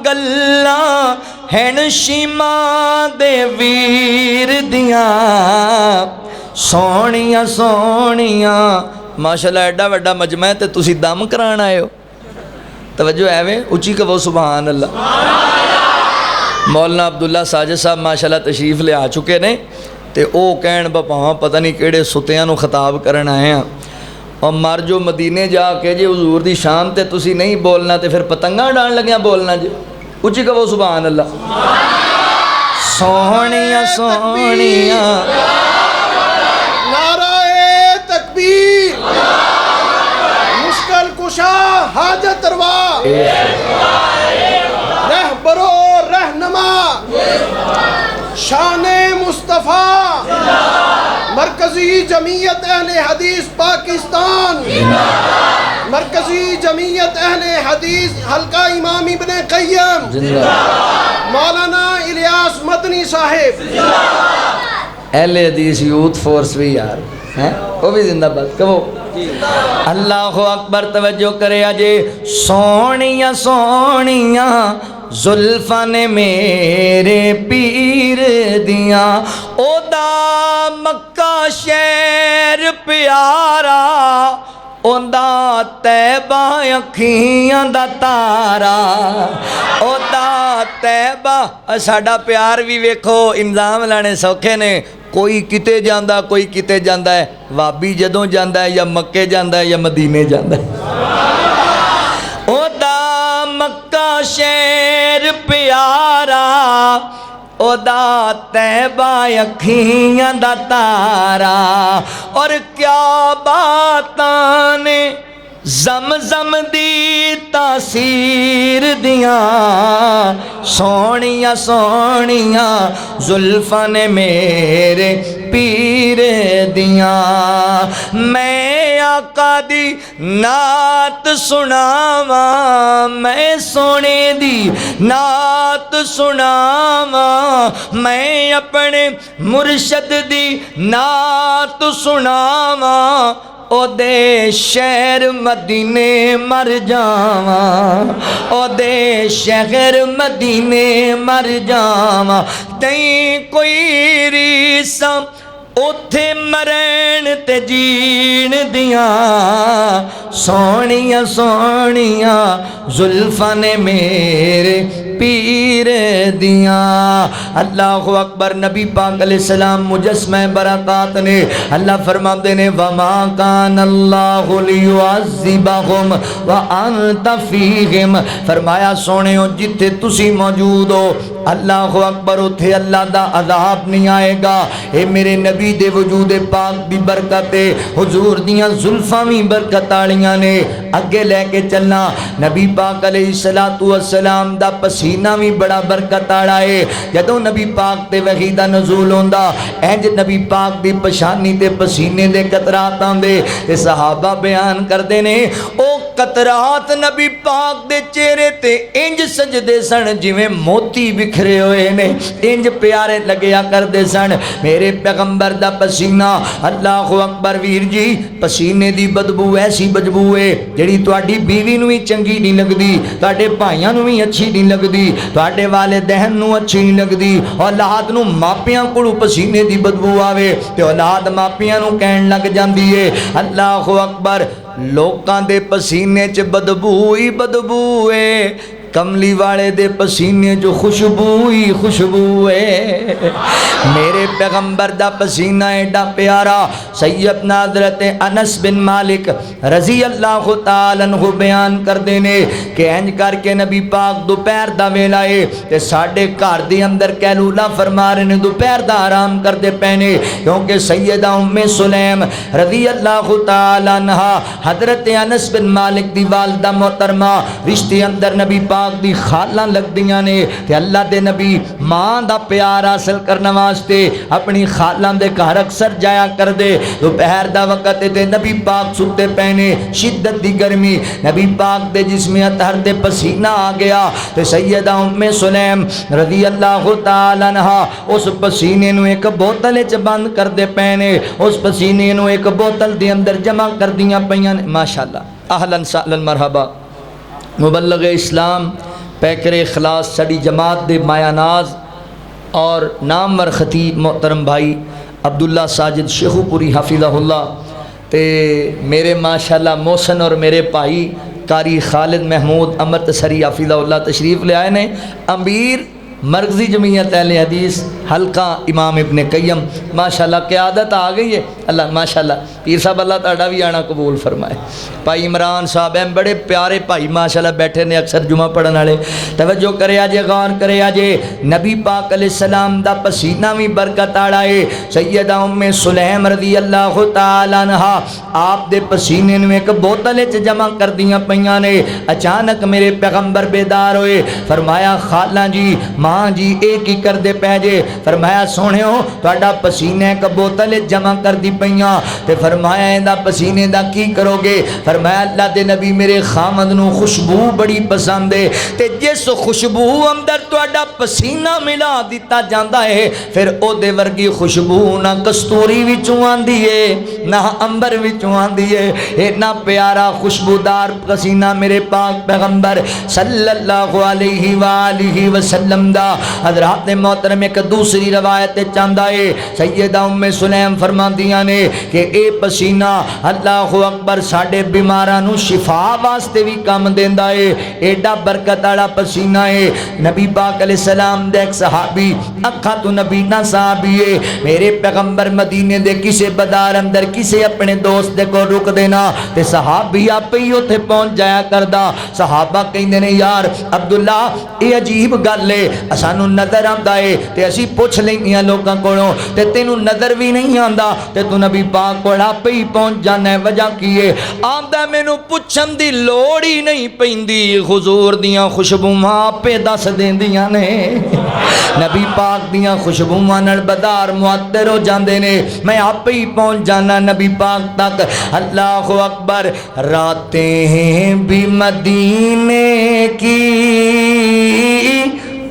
S2: گلاں ہن شیماں دے ویر دیاں سونیاں سونیاں ماشاءاللہ ایڈا وڈا مجمع ہے تے تسی دم کران آئے ہو توجہ ہے وے اچھی کہو سبحان اللہ مولانا عبداللہ ساجد صاحب ماشاءاللہ تشریف لے آ چکے نے تے او کہن باپاں پتہ نہیں کیڑے ستیاں نو خطاب کرن آئے ہیں اور مر جو مدینے جا کے جے حضور دی شان تے تسی نہیں بولنا تے پھر پتنگاں ڈان لگیاں بولنا جے اچھی کہو سبحان اللہ سونیاں سونیاں
S1: مشکل کشا حاجت روا رہبر و رہنما شان مصطفیٰ مرکزی جمعیت اہل حدیث پاکستان مرکزی جمعیت اہل حدیث حلقہ امام ابن قیم مولانا الیاس مدنی صاحب
S2: اہل حدیث یوتھ فورس بھی یار ہیں وہ بھی زندہ بات کہو اللہ اکبر توجہ کرے آجے سونیاں سونیاں زلفاں نے میرے پیر دیاں او دا مکہ شہر پیارا او دا طیبہ اکھیاں دا تارا او دا طیبہ ساڈا پیار بھی ویکھو انضام لانے سوکھے نے کوئی کتے جاندہ کوئی کتے جاندہ ہے وابی جدوں جاندہ ہے یا مکے جاندہ ہے یا مدینے جاندہ ہے او دا مکہ شہر پیارا او دا طیبہ اکھیاں دا تارا اور کیا باتاں نے زمزم دی تاثیر دیاں سونیاں سونیاں زلفاں نے میرے پیر دیاں میں آقا دی نعت سناواں میں سونے دی نعت سناواں میں اپنے مرشد دی نعت سناواں او دے شہر مدینے مر جاواں او دے شہر مدینے مر جاواں تئیں کوئی ریساں اوتھے مرین تے جین دیاں سونیاں سونیاں زلفاں نے میرے پیر دیاں۔ اللہ اکبر۔ نبی پاک علیہ السلام مجسمہ برکات نے اللہ فرماتے نے وما کان اللہ لیعذبہم وانت فیہم، فرمایا سونےو جتھے تسی موجود ہو اللہ اکبر اتھے اللہ دا عذاب نہیں آئے گا۔ اے میرے نبی دے وجود پاک بھی برکت ہے، حضور دیاں زلفاں بھی برکت آلیاں نے۔ اگے لے کے چلنا، نبی پاک علیہ السلام دا پسینہ بھی بڑا برکت آڑا ہے۔ جدوں نبی پاک تے وحی دا نزول ہوندا انج نبی پاک دی پشانی تے پسینے دے قطرات آندے تے صحابہ بیان کردے نے او قطرات نبی پاک دے چہرے تے انج سجدے سن جویں موتی بکھرے ہوئے نے، انج پیارے لگیا کردے سن۔ میرے پیغمبر دا پسینہ اللہ اکبر ویر جی، پسینے دی بدبو ایسی بدبو ہے جڑی تواڈی بیوی نوں ہی چنگی نہیں لگدی، تواڈے بھائیاں نوں بھی اچھی نہیں لگدی، تواڈے والدین نوں اچھی نہیں لگدی۔ اولاد نوں ماپیاں کولوں پسینے دی بدبو آوے تے اولاد ماپیاں نوں کہن لگ جاندی ہے اللہ اکبر لوکاں دے پسینے چ بدبو ہی بدبو ہے، کملی والے دے پسینے جو خوشبو ہی خوشبو ہے۔ میرے پیغمبر دا پسینہ ایڈا پیارا، سیدنا حضرت انس بن مالک رضی اللہ تعالیٰ عنہ بیان کر دینے کہ انج کر کے نبی پاک دوپہر دا ویلا ہے تے ساڈے گھر دے اندر کہلولا فرما رہے نے، دوپہر دا آرام کر دے پینے، کیونکہ سیدہ ام سلیم رضی اللہ تعالیٰ عنہ حضرت انس بن مالک دی والدہ محترمہ رشتے اندر نبی پاک دی خالہ لگ دیاں نے تے اللہ دے نبی ماں دا پیار حاصل کرنے واسطے اپنی خالہ دے گھر اکثر جایا کر دے۔ دوپہر دا وقت تے نبی پاک ستے پینے، شدت دی گرمی، نبی پاک دے جسم اطہر دے پسینہ آ گیا تے سیدہ ام سلیم رضی اللہ تعالیٰ عنہ اس پسینے نو ایک بوتل چ بند کر دے پینے، اس پسینے نو ایک بوتل دے اندر جمع کر دیاں پیاں۔ ماشاءاللہ، اہلا سہلا مرحبا۔ مبلغ اسلام پیکر اخلاص سڑی جماعت دے مایا ناز اور نامور خطیب محترم بھائی عبداللہ ساجد شیخو پوری حفظہ اللہ تے میرے ماشاءاللہ محسن اور میرے بھائی قاری خالد محمود امرت سری حفظہ اللہ تشریف لے آئے نے، امیر مرکزی جمعیت اہل حدیث حلقہ امام ابن قیم، ماشاءاللہ قیادت آ گئی ہے اللہ ماشاءاللہ۔ پیر صاحب اللہ تعالیٰ بھی آنا قبول فرمائے۔ بھائی عمران صاحب ہیں بڑے پیارے بھائی ماشاءاللہ بیٹھے نے اکثر جمعہ پڑھن والے، توجہ کرے آجے غور کرے آجے، نبی پاک علیہ السلام دا پسینہ بھی برکت آڑا ہے۔ سیدہ ام سلیم رضی اللہ تعالیٰ عنہ آپ دے پسینے میں ایک بوتل چ جمع کر دیاں پیاں نے۔ اچانک میرے پیغمبر بیدار ہوئے، فرمایا خالہ جی ماں جی ایک ہی کر دے پہ جے، فرمایا سونے ہو تہاڈا پسینہ ایک بوتل جمع کر دی پیاں تے فرمایا ایندا پسینے دا کی کرو گے؟ فرمایا اللہ دے نبی میرے خامد نو خوشبو بڑی پسند ہے تے جس خوشبو اندر تہاڈا پسینہ ملا دیتا جاندا ہے پھر او دے ورگی خوشبو نہ کستوری وچوں آندی ہے نہ انبر وچوں آندی ہے۔ اتنا پیارا خوشبودار پسینہ میرے پاک پیغمبر صلی اللہ علیہ وآلہ وسلم دا۔ حضرات محترم ایک دوسری روایت چاندہ ہے، سیدہ ام سلیم فرماندیاں نے کہ اے پسینہ اللہ اکبر ساڑھے بیمارانو شفا واسطے بھی کام دیندہ ہے، ایڈا برکت آڑا پسینہ ہے۔ نبی پاک علیہ السلام دے ایک صحابی اکھا تو نبی نہ صحابی ہے، میرے پیغمبر مدینے دے کسے بدار اندر کسے اپنے دوست دے کو رک دینا تے صحابی آپ ہی ہوتے پہنچ جایا کردہ۔ صحابہ کہیں دینے یار عبداللہ اے عجیب گل لے اسانو نظر آمدہ ہے تے اسی پوچھ لینیاں لوگاں کونوں تے تینو نظر بھی نہیں آندہ تے تو نبی پاک کو آپ ہی پہنچ جانا ہے، وجہ کیے آمدہ میں نو پوچھن دی لوڑی نہیں پیندی، حضور دیاں خوشبو ماں پہ دس دین دیاں نے، نبی پاک دیاں خوشبو مانر بدار معطر ہو جاندے نے، میں آپ ہی پہنچ جانا نبی پاک تک۔ اللہ اکبر، راتیں بھی مدینے کی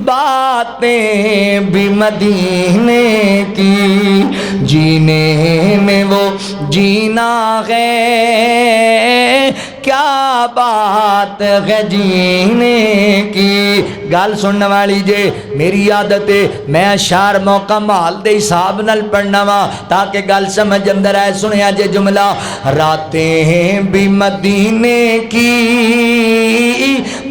S2: باتیں بھی مدینے کی، جینے میں وہ جینا ہے کیا بات ہے جینے کی. گل سننے والی جے میری عادت ہے میں اشعار موقع مال دے حساب نال پڑھنا وا تاکہ گل سمجھ اندر آئے. سنیا جے جملہ راتیں بھی مدینے کی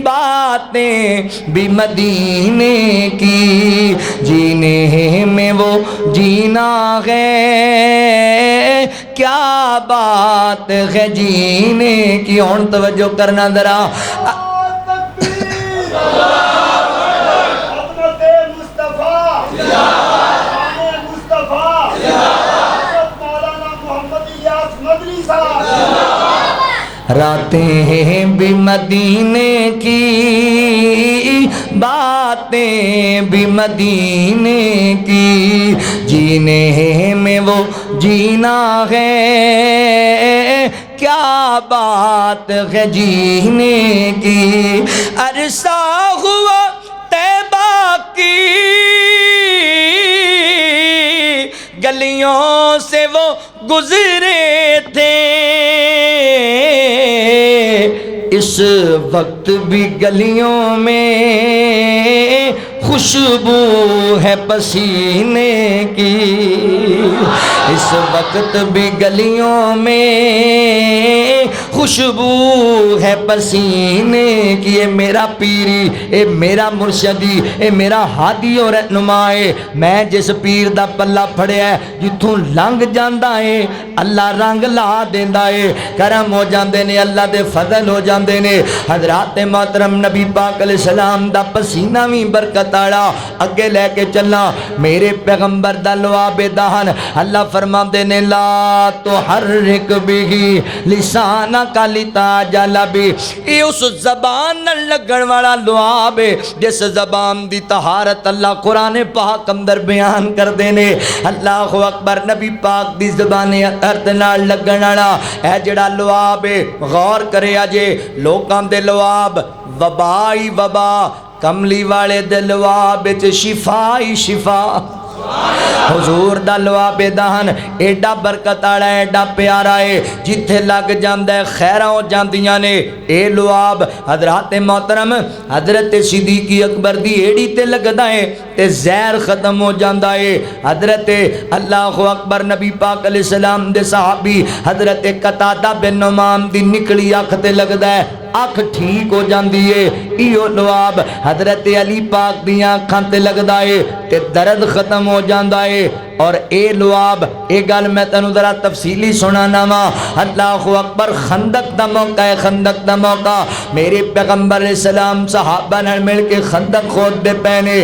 S2: باتیں بھی مدینے کی جینے میں وہ جینا ہے کیا بات ہے جینے کی. ہن توجہ کرنا ذرا راتیں بھی مدینے کی باتیں بھی مدینے کی جینے میں وہ جینا ہے کیا بات ہے جینے کی. عرصہ ہوا طیبہ کی گلیوں سے وہ گزرے تھے اس وقت بھی گلیوں میں خوشبو ہے پسینے کی. اس وقت بھی گلیوں میں خوشبو ہے پسینے کی. اے میرا پیری اے میرا مرشدی اے میرا ہادی اور رہنمائے میں جس پیر دا پلہ پھڑیا ہے جتھوں لنگ جاندا ہے اللہ رنگ لا دیندا ہے کرم ہو جاندے نے اللہ دے فضل ہو جاندے نے. حضرات محترم نبی پاک علیہ السلام دا پسینہ وی برکت والا اگے لے کے چلنا میرے پیغمبر دا لعاب دہن اللہ فرماندے نے لا تحرک بھی لسانک لتعجل بھی. یہ اس زبان نال لگن والا لعاب ہے جس زبان دی طہارت اللہ قرآن پاک اندر بیان کر دینے. اللہ اکبر. نبی پاک دی زبان ارد نال لگن والا اے جڑا لعاب ہے غور کرے اجے لوکاں دے لعاب وبائی وبا کملی والے دے لعاب وچ شفائی شفا. حضور دا لعاب دہن ایڈا برکت والا ایڈا پیارا ہے جتھے لگ جاندا ہے خیراں ہو جاندیاں نے. اے لعاب حضرات محترم حضرت صدیق اکبر دی ایڑی تے لگدا ہے تے زہر ختم ہو جاندا ہے. حضرت اللہ اکبر نبی پاک علیہ السلام دے صحابی حضرت قتادہ بن نعمان دی نکلی اکھ تے لگدا ہے اکھ ٹھیک ہو جاندی ہے. ایو لعاب حضرت علی پاک دیاں اکھاں تے لگدا ہے تے درد ختم ہو جاندا ہے. اور اے لعاب اے گل میں تینوں ذرا تفصیلی سنانا وا. اللہ اکبر. خندق دا موقع ہے خندق دا موقع میرے پیغمبر علیہ السلام صحابہ نال مل کے خندق کھود دے پینے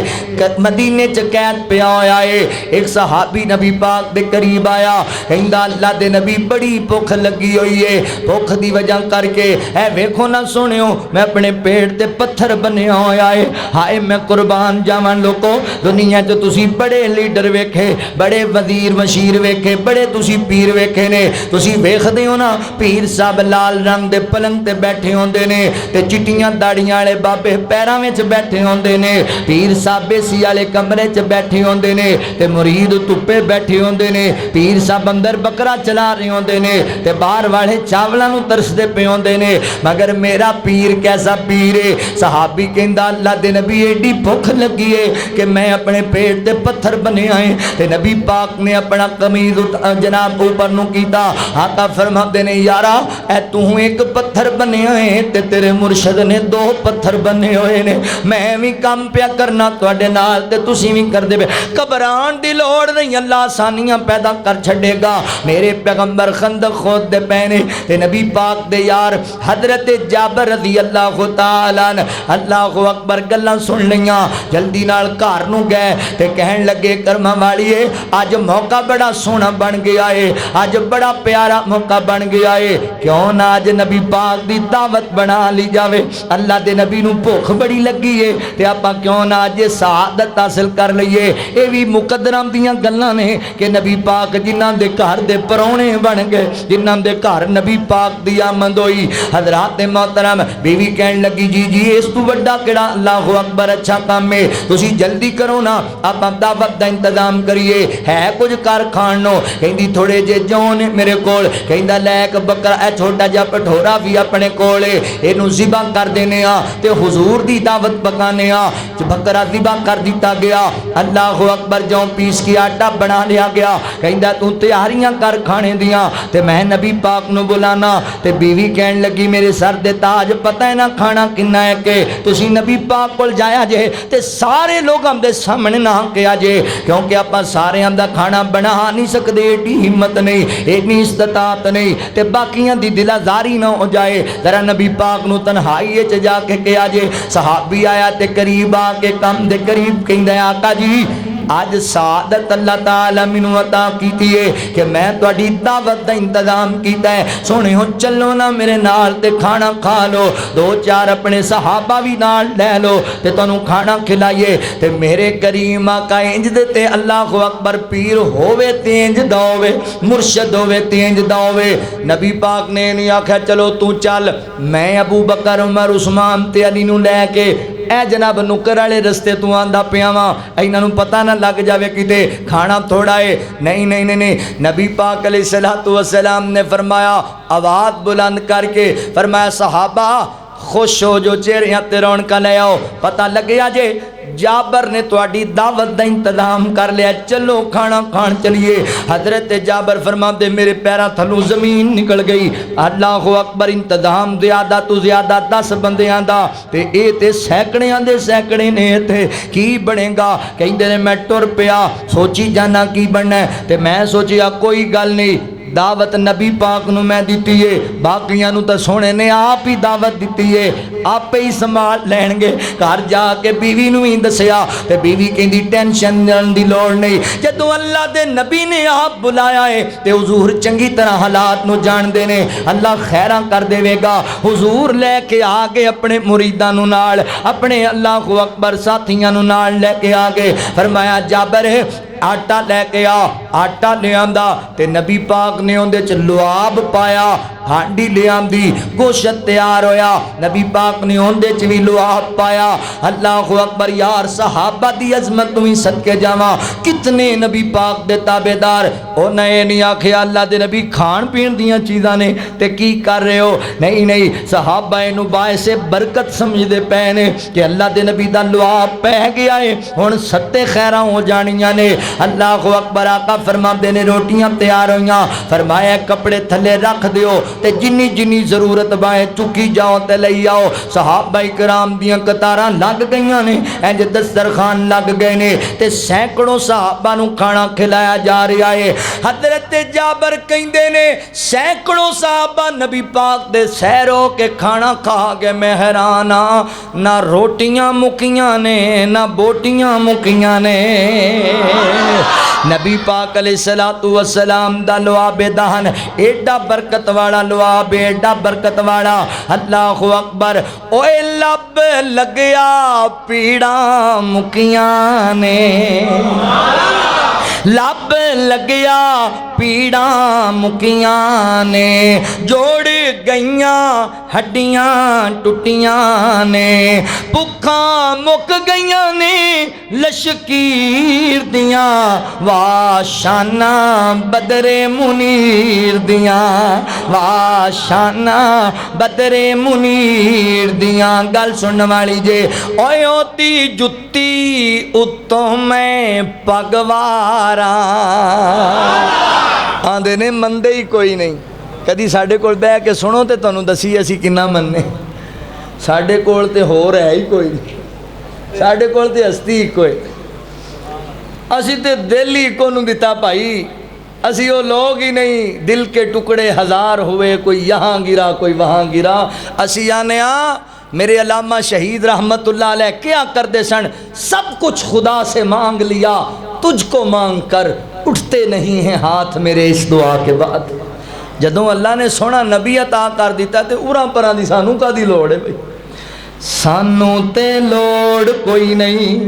S2: مدینے چ قید پیا ہویا ہے. ایک صحابی نبی پاک دے قریب آیا کہندا اللہ دے نبی بڑی بھوک لگی ہوئی ہے بھوک دی وجہ کر کے اے ویکھو نہ سنیو میں اپنے پیٹ تے پتھر بنیا ہویا ہے. ہائے میں قربان جاواں لوکو دنیا چ تسی بڑے لیڈر ویکھے بڑے وزیر مشیر ویکھے بڑے تسی پیر ویکھے نے تسی ویکھدے ہو نا پیر صاحب لال رنگ دے پلنگ تے بیٹھے ہوندے نے تے چٹیاں داڑیاں والے بابے پیراں وچ بیٹھے ہوندے نے. پیر صاحب سی والے کمرے چ بیٹھے ہوندے نے تے مرید تپے بیٹھے ہوندے نے. پیر صاحب اندر بکرا چلا رہے ہوندے نے تے باہر والے چاولاں نوں ترسدے پے ہوندے نے. مگر میرا پیر کیسا پیر ہے. صحابی کہندا اللہ دے نبی ایڈی بھوک لگی ہے کہ میں اپنے پیٹ تے پتھر بنے آئے تے نبی پاک نے اپنا قمیض جناب اوپر نو کیتا. آقا فرماتے نے یارا اے تو ایک پتھر بنے ہوئے تے تیرے مرشد نے 2 پتھر بنے ہوئے نے. میں بھی کام پیا کرنا تواڈے نال تے تسی بھی کر دے. گھبران دی لوڑ نہیں اللہ آسانیاں پیدا کر چھڈے گا. میرے پیغمبر خندق کھود دے پینے تے نبی پاک دے یار حضرت جابر رضی اللہ تعالی عنہ اللہ اکبر گلاں سن لیاں جلدی نال گھر نو گئے تے کہن لگے کرما والیے آج موقع بڑا سونا بن گیا ہے آج بڑا پیارا موقع بن گیا ہے کیوں نہ آج نبی پاک دی دعوت بنا لی جاوے. اللہ دے نبی نو بھوک بڑی لگی ہے تے آپا کیوں نہ آج سعادت حاصل کر لئیے. اے بھی مقدرام دیاں گلاں نے کہ نبی پاک جنہاں دے گھر دے پرونے بن گئے جنہاں دے گھر نبی پاک دی آمد ہوئی. حضرات محترم بیوی کہن لگی جی اس تو بڑا کیڑا اللہ اکبر اچھا کام ہے تسی جلدی کرو نا آپ دعوت دا انتظام کریے. ہے کچھ کر کھان نو؟ کہندی تھوڑے جے جو نے میرے کول۔ کہندا لے ایک بکرا اے چھوٹا جا پٹھورا بھی اپنے کول ہے، اینو ذبح کر دینے آ تے حضور دی دعوت پکانے آ۔ بکرا ذبح کر دیتا گیا، اللہ اکبر، جو پیس کی آٹا بنا لیا گیا۔ کہندا تو تیاریاں کر کھانے دیاں تے میں نبی پاک نو بلانا۔ تے بیوی کہن لگی میرے سر دے تاج پتہ ہے نا کھانا کنا ہے کہ تسی نبی پاک کول جایا جے تے سارے لوگ ہم دے سامنے نہ کیا جے، کیونکہ اپا سارے ہم دا کھانا بنا نہیں سکدے، ایڈی ہمت نہیں، ایڈی استطاعت نہیں تے باقیاں دی دل آزاری نہ ہو جائے۔ ذرا نبی پاک نو تنہائی وچ جا کے کیا جے۔ صحابی آیا تے قریب آ کے کم دے قریب کہندا آقا جی آج سعادت اللہ تعالی مینوں عطا کیتی ہے کہ میں تہاڈی دعوت دا انتظام کیتا ہے، سونے ہو چلو نا میرے نال تے کھانا کھا لو، دو چار اپنے صحابہ بھی نال لے لو تے تانوں کھانا کھلائیے۔ تے میرے کریم آقا انج دے تے اللہ اکبر پیر ہووے تے انج دا ہووے، مرشد ہووے تے انج دا ہووے۔ نبی پاک نے نہیں آکھیا چلو تو چل، میں ابو بکر عمر عثمان تے علی نو لے کے اے جناب نکر والے رستے تو آندا پیا واں، انہاں نوں پتہ نہ لگ جاوے کتے کھانا تھوڑا ہے۔ نہیں نہیں نہیں نہیں، نبی پاک علیہ الصلوۃ والسلام نے فرمایا آواز بلند کر کے فرمایا صحابہ خوش ہو جو چہریاں تے رونقاں لے آؤ، پتہ لگیا جے جابر نے تواڈی دعوت دا انتظام کر لیا، چلو کھانا کھان چلیے۔ حضرت جابر فرماندے میرے پیراں تھلوں زمین نکل گئی، اللہ اکبر، انتظام زیادہ تو زیادہ 10 بندیاں دا تے اے تے سینکڑیاں دے سینکڑے نے تے کی بنے گا؟ کہندے نے میں ٹر پیا سوچی جانا کی بننا ہے تے میں سوچیا کوئی گل نہیں، دعوت نبی پاک نو میں دیتی ہے، باقیاں نو تے سونے نے آپ ہی دعوت دیتی ہے، آپ ہی سنبھال لین گے۔ گھر جا کے بیوی نو ہی دسیا تے بیوی کہندی ٹینشن لین دی لوڑ نہیں، جدوں اللہ دے نبی نے آپ بلایا ہے تے حضور چنگی طرح حالات نو جان دے نے، اللہ خیراں کر دے گا۔ حضور لے کے آگے اپنے مریداں نو نال، اپنے اللہ اکبر ساتھیاں نو نال لے کے آگے فرمایا جابر آٹا لے کے آ، آٹا لے آندا تے نبی پاک نے اندے چ لعاب پایا، ہانڈی لے آندی، گوشت تیار ہویا، نبی پاک نے اندے چ بھی لعاب پایا۔ اللہ اکبر، یار صحابہ دی عظمت تو ہی صدقے جاواں، کتنے نبی پاک دے تابعدار او نئے نہیں آکھیا اللہ دے نبی کھان پین دیاں چیزاں نے تے کی کر رہے ہو؟ نہیں نہیں، صحابہ اینو باعث برکت سمجھ دے پے نے کہ اللہ دے نبی دا لعاب پہ گیا ہے، ہن ستے خیراں ہو جانیاں نے۔ اللہ اکبر، آقا فرماندے نے روٹیاں تیار ہویاں، فرمایا کپڑے تھلے رکھ دیو تے جنی جنی ضرورت بائیں چکی جاؤ تے لئی آؤ۔ صحابہ کرام دیاں قطاراں لگ گئیاں نے، انج دسترخوان لگ گئے نے تے سینکڑوں صحابہ نو کھانا کھلایا جا رہا ہے۔ حضرت جابر کہندے نے سینکڑوں صحابہ نبی پاک دے سیرو کے کھانا کھا کے میں حیران ہاں، نہ روٹیاں مکیاں نے نہ بوٹیاں مکیاں نے۔ نبی پاک علیہ الصلوۃ والسلام دا لعاب دہن ایڈا برکت والا لعاب، ایڈا برکت والا، اللہ اکبر۔ اوے لب لگیا پیڑاں مکیاں نے، لب لگیا پیڑاں مکیاں نے، جوڑ گئیاں ہڈیاں ٹوٹیاں نے، بھکھاں مک گئیاں نے لشکیر دیاں، واہ شانہ بدر منیر دیاں، واہ شانہ بدر منیر دیاں۔ گل سننے والی جے اوے اوتی جتی اتوں میں پگواراں، آندے نے مندے ہی کوئی نہیں۔ کدی ساڈے کول بہ کے سنو تے تانوں دسی اسی کنا مننے، ساڈے کول تے ہور ہے ہی کوئی نہیں، ساڈے کول تے ہستی ہی کوئی، اسی تے دل ہی کو نوں دتا بھائی، اسی وہ لوگ ہی نہیں، دل کے ٹکڑے ہزار ہوئے، کوئی یہاں گرا کوئی وہاں گرا۔ اسی آنے میرے علامہ شہید رحمت اللہ علیہ کیا کرتے سن، سب کچھ خدا سے مانگ لیا، تجھ کو مانگ کر اٹھتے نہیں ہیں ہاتھ میرے اس دعا کے بعد۔ جدوں اللہ نے سونا نبی عطا کر دیتا تے اوراں پراں دی سانوں کادی لوڑ ہے بھائی، سانوں تے لوڑ کوئی نہیں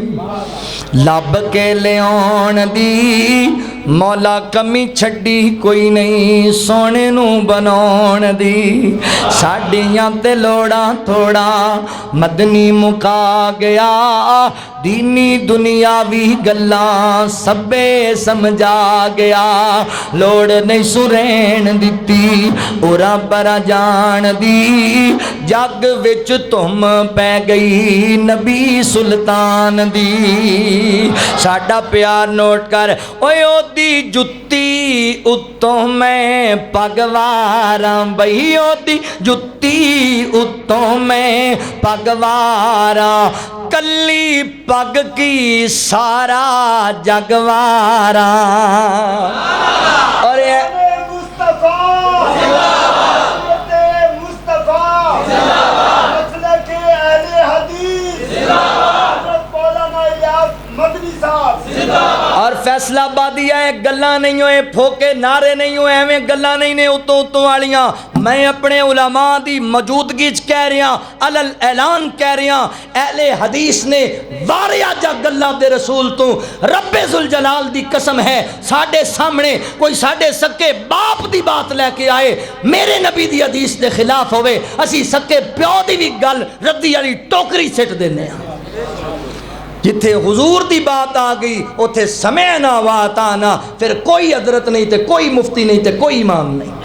S2: لب کے لیاون دی، مولا کمی چھڈی کوئی نہیں سونے نو بناؤن دی ساڈیاں تے لوڑاں تھوڑا مدنی مکا گیا دینی دنیاوی گلاں سبے سمجھا گیا لوڑ نہیں سرین دتی اورا برا جان دی جگ وچ تم پہ گئی نبی سلطان دی ساڈا پیار نوٹ کر اوے او دی جُتی اتوں میں پگواراں بھئی او دی جُتی اتوں میں پگواراں کلی پگ کی سارا جگواراں اور اور فیصلہ آبادی ہے گلاں نہیں ہوئے پھوکے نعرے نہیں ہوئے ایویں گلاں نہیں نے اتوں والیاں میں اپنے علماء دی موجودگی کہہ رہا علل اعلان کہہ رہا اہل حدیث نے واریا جا گلاں دے رسول تو رب ذوالجلال دی قسم ہے ساڈے سامنے کوئی ساڈے سکے باپ دی بات لے کے آئے میرے نبی دی حدیث دے خلاف ہوئے اسی سکے پیو دی بھی گل ردی والی ٹوکری سٹ دینے ہیں جتھے حضور دی بات آ گئی اتھے سمعنا واتانا پھر کوئی حضرت نہیں تے کوئی مفتی نہیں تے کوئی امام نہیں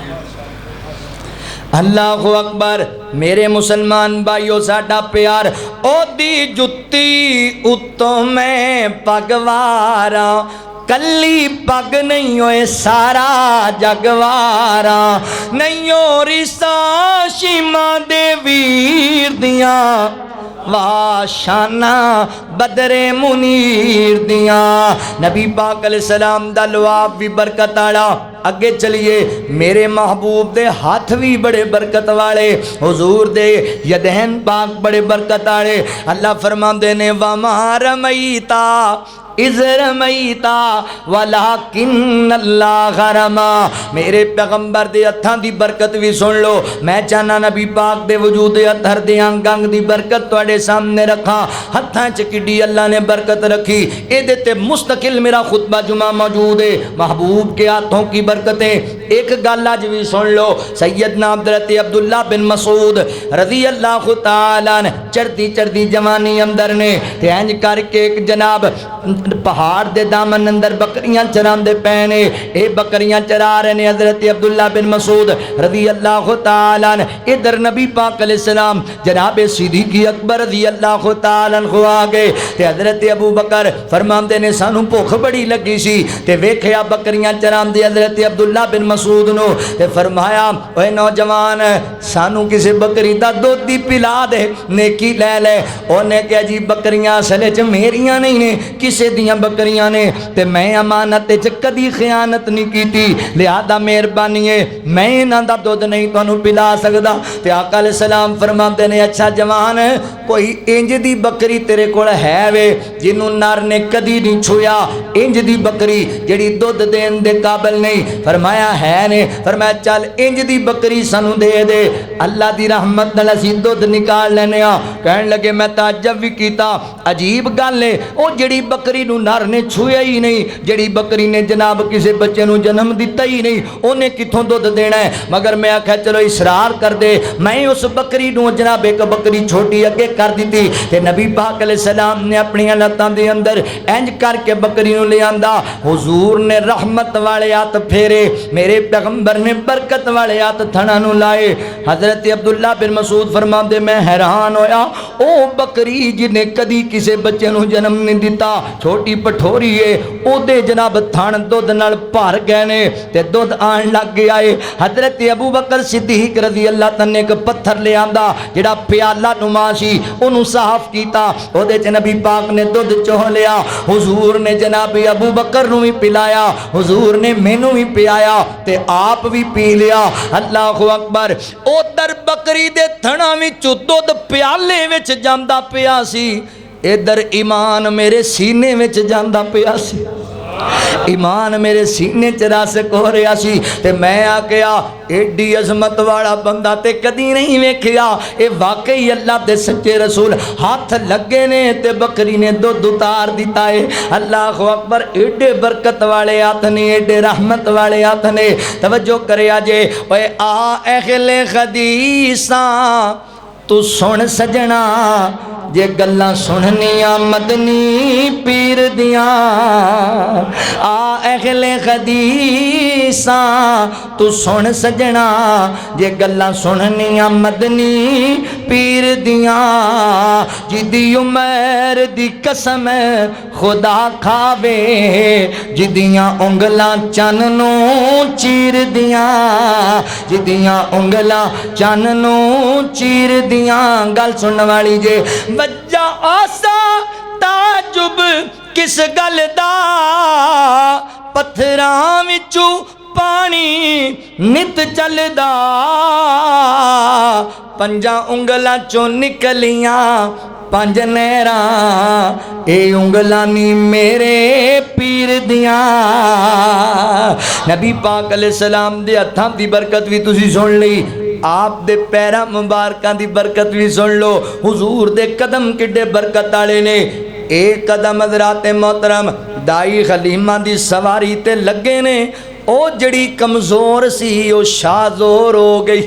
S2: اللہ اکبر میرے مسلمان بھائیو ساڈا پیار او دی جُتی اتوں میں پگواراں کلی پگ نہیں ہوئے سارا جگوارا نہیں ہو رسا شیما دے ویر دیاں واہ شانہ بدر منیر دیاں نبی پاک علیہ السلام دا لواب بھی برکت آڑا اگے چلیے میرے محبوب دے ہاتھ بھی بڑے برکت والے حضور دے یدین پاک بڑے برکت آڑے اللہ فرمان دینے وَمَا رَمَيْتَا اِذْ رَمَيْتَا وَلَكِنَّ اللَّهَ رَمَا میرے پیغمبر دے ہتھاں دی برکت بھی سن لو میں چاہنا نبی پاک دے وجود ہتھر دے انگنگ دی برکت توڑے سامنے رکھا ہتھاں چکڑی اللہ نے برکت رکھی اے دیتے مستقل میرا خطبہ جمعہ موجود ہے محبوب کے ہاتھوں کی برکتیں ایک گل آج بھی سن لو سیدنا حضرت عبداللہ بن مسعود رضی اللہ تعالیٰ نے چڑھتی جوانی اندر نے تینج کر کے ایک جناب پہاڑ دے دامن اندر بکریاں چران دے پینے اے بکریاں چرا رہے نے حضرت عبداللہ بن مسعود رضی اللہ تعالیٰ نے ادھر نبی پاک علیہ السلام جناب صدیق اکبر رضی اللہ تعالیٰ کو آگے تے حضرت ابو بکر فرمان دے نے سانو بھوک بڑی لگی سی تے ویکھیا بکریاں چران دے حضرت عبداللہ بن مسعود نو تے فرمایا اے نوجوان سانو کسی بکری دا دودھ دی پلا دے نیکی لے لے اونے کہ جی بکریاں اصل چ میریاں نہیں نے کسے دیاں بکریاں نے تے میں امانت چ کدی خیانت نہیں کیتی لہذا مہربانی ہے میں انہاں دا دودھ نہیں تانوں پلا سکدا تے آقا علیہ السلام فرماندے نے اچھا جوان کوئی انج دی بکری تیرے کول ہے وے جنوں نر نے کدی نہیں چھویا انج دی بکری جڑی دودھ دین دے قابل نہیں فرمایا ہے نے فرمایا چل انج دی بکری سانو دے دے اللہ دی رحمت نال اسی دودھ نکال لینے ہاں کہن لگے میں تعجب بھی کیتا عجیب گل ہے او جڑی بکری نو نر نے چھویا ہی نہیں جڑی بکری نے جناب کسے بچے نو جنم دیتا ہی نہیں اونے کتھوں دودھ دینا ہے مگر میں آکھا چلو اصرار کر دے میں اس بکری نو جناب ایک بکری چھوٹی اگے کر دیتی تے نبی پاک علیہ السلام نے اپنی لتاں دے اندر انج کر کے بکری نو لے آندا حضور نے رحمت والے ہاتھ پھیرے میرے پیغمبر نے برکت والے ہاتھ تھنا نو لائے حضرت عبداللہ بن مسعود فرماندے میں حیران ہویا او بکری جنے کدی کسے بچے نو جنم نہیں دیتا چھوٹی پٹھوری ہے او دے جناب تھان دودھ نال بھر گئے نے تے دودھ آن لگ گیا ہے حضرت ابو بکر صدیق رضی اللہ تعالی نے ایک پتھر لے آندا جڑا پیالہ نما سی اونوں صاف کیتا او دے چ نبی پاک نے دودھ چوہ لیا حضور نے جناب ابو بکر نو بھی پلایا حضور نے مینوں بھی پلایا تے آپ بھی پی لیا اللہ اکبر او در بکری دے تھنا وچ دودھ پیالے وچ جاندا پیا سی ادھر ایمان میرے سینے وچ جاندا پیا سی ایمان میرے سینے چ راسک ہو رہا سی تے میں آکیا ایڈی عظمت والا بندہ تے کدی نہیں ویکھیا، اے واقعی اللہ دے سچے رسول ہاتھ لگے نے تے بکری نے دودھ اتار دیتا ہے۔ اللہ اکبر، ایڈے برکت والے ہاتھ نے، ایڈے رحمت والے ہاتھ نے۔ توجہ کریا جے، اوے آ اہل حدیثاں تو سن سجنا، جے گلاں سننیاں مدنی پیر دیاں، آ اہل حدیثاں تو سن سجنا، جے گلاں سننیاں مدنی پیر دیاں، جدی عمر دی قسم خدا کھاوے، جدیاں انگلاں چن نو چیر دیاں، جدیاں انگلاں چن نو چیر دیاں۔ گل سنن والی جے، وجہ آسا تعجب کس گل دا، پتھراں وچوں پانی نت چلدا، پنجاں انگلاں چوں نکلیاں پنج نہراں، اے انگلاں نی میرے پیر دیاں۔ نبی پاک علیہ السلام دے ہتھاں دی برکت بھی تسی سن لئی، آپ دے پیرا مبارکاں دی برکت بھی سن لو، حضور دے قدم کڈے برکت والے نے۔ ایک قدم حضرات محترم دائی حلیمہ دی سواری تے لگے نے، او جڑی کمزور سی او شازور ہو گئی۔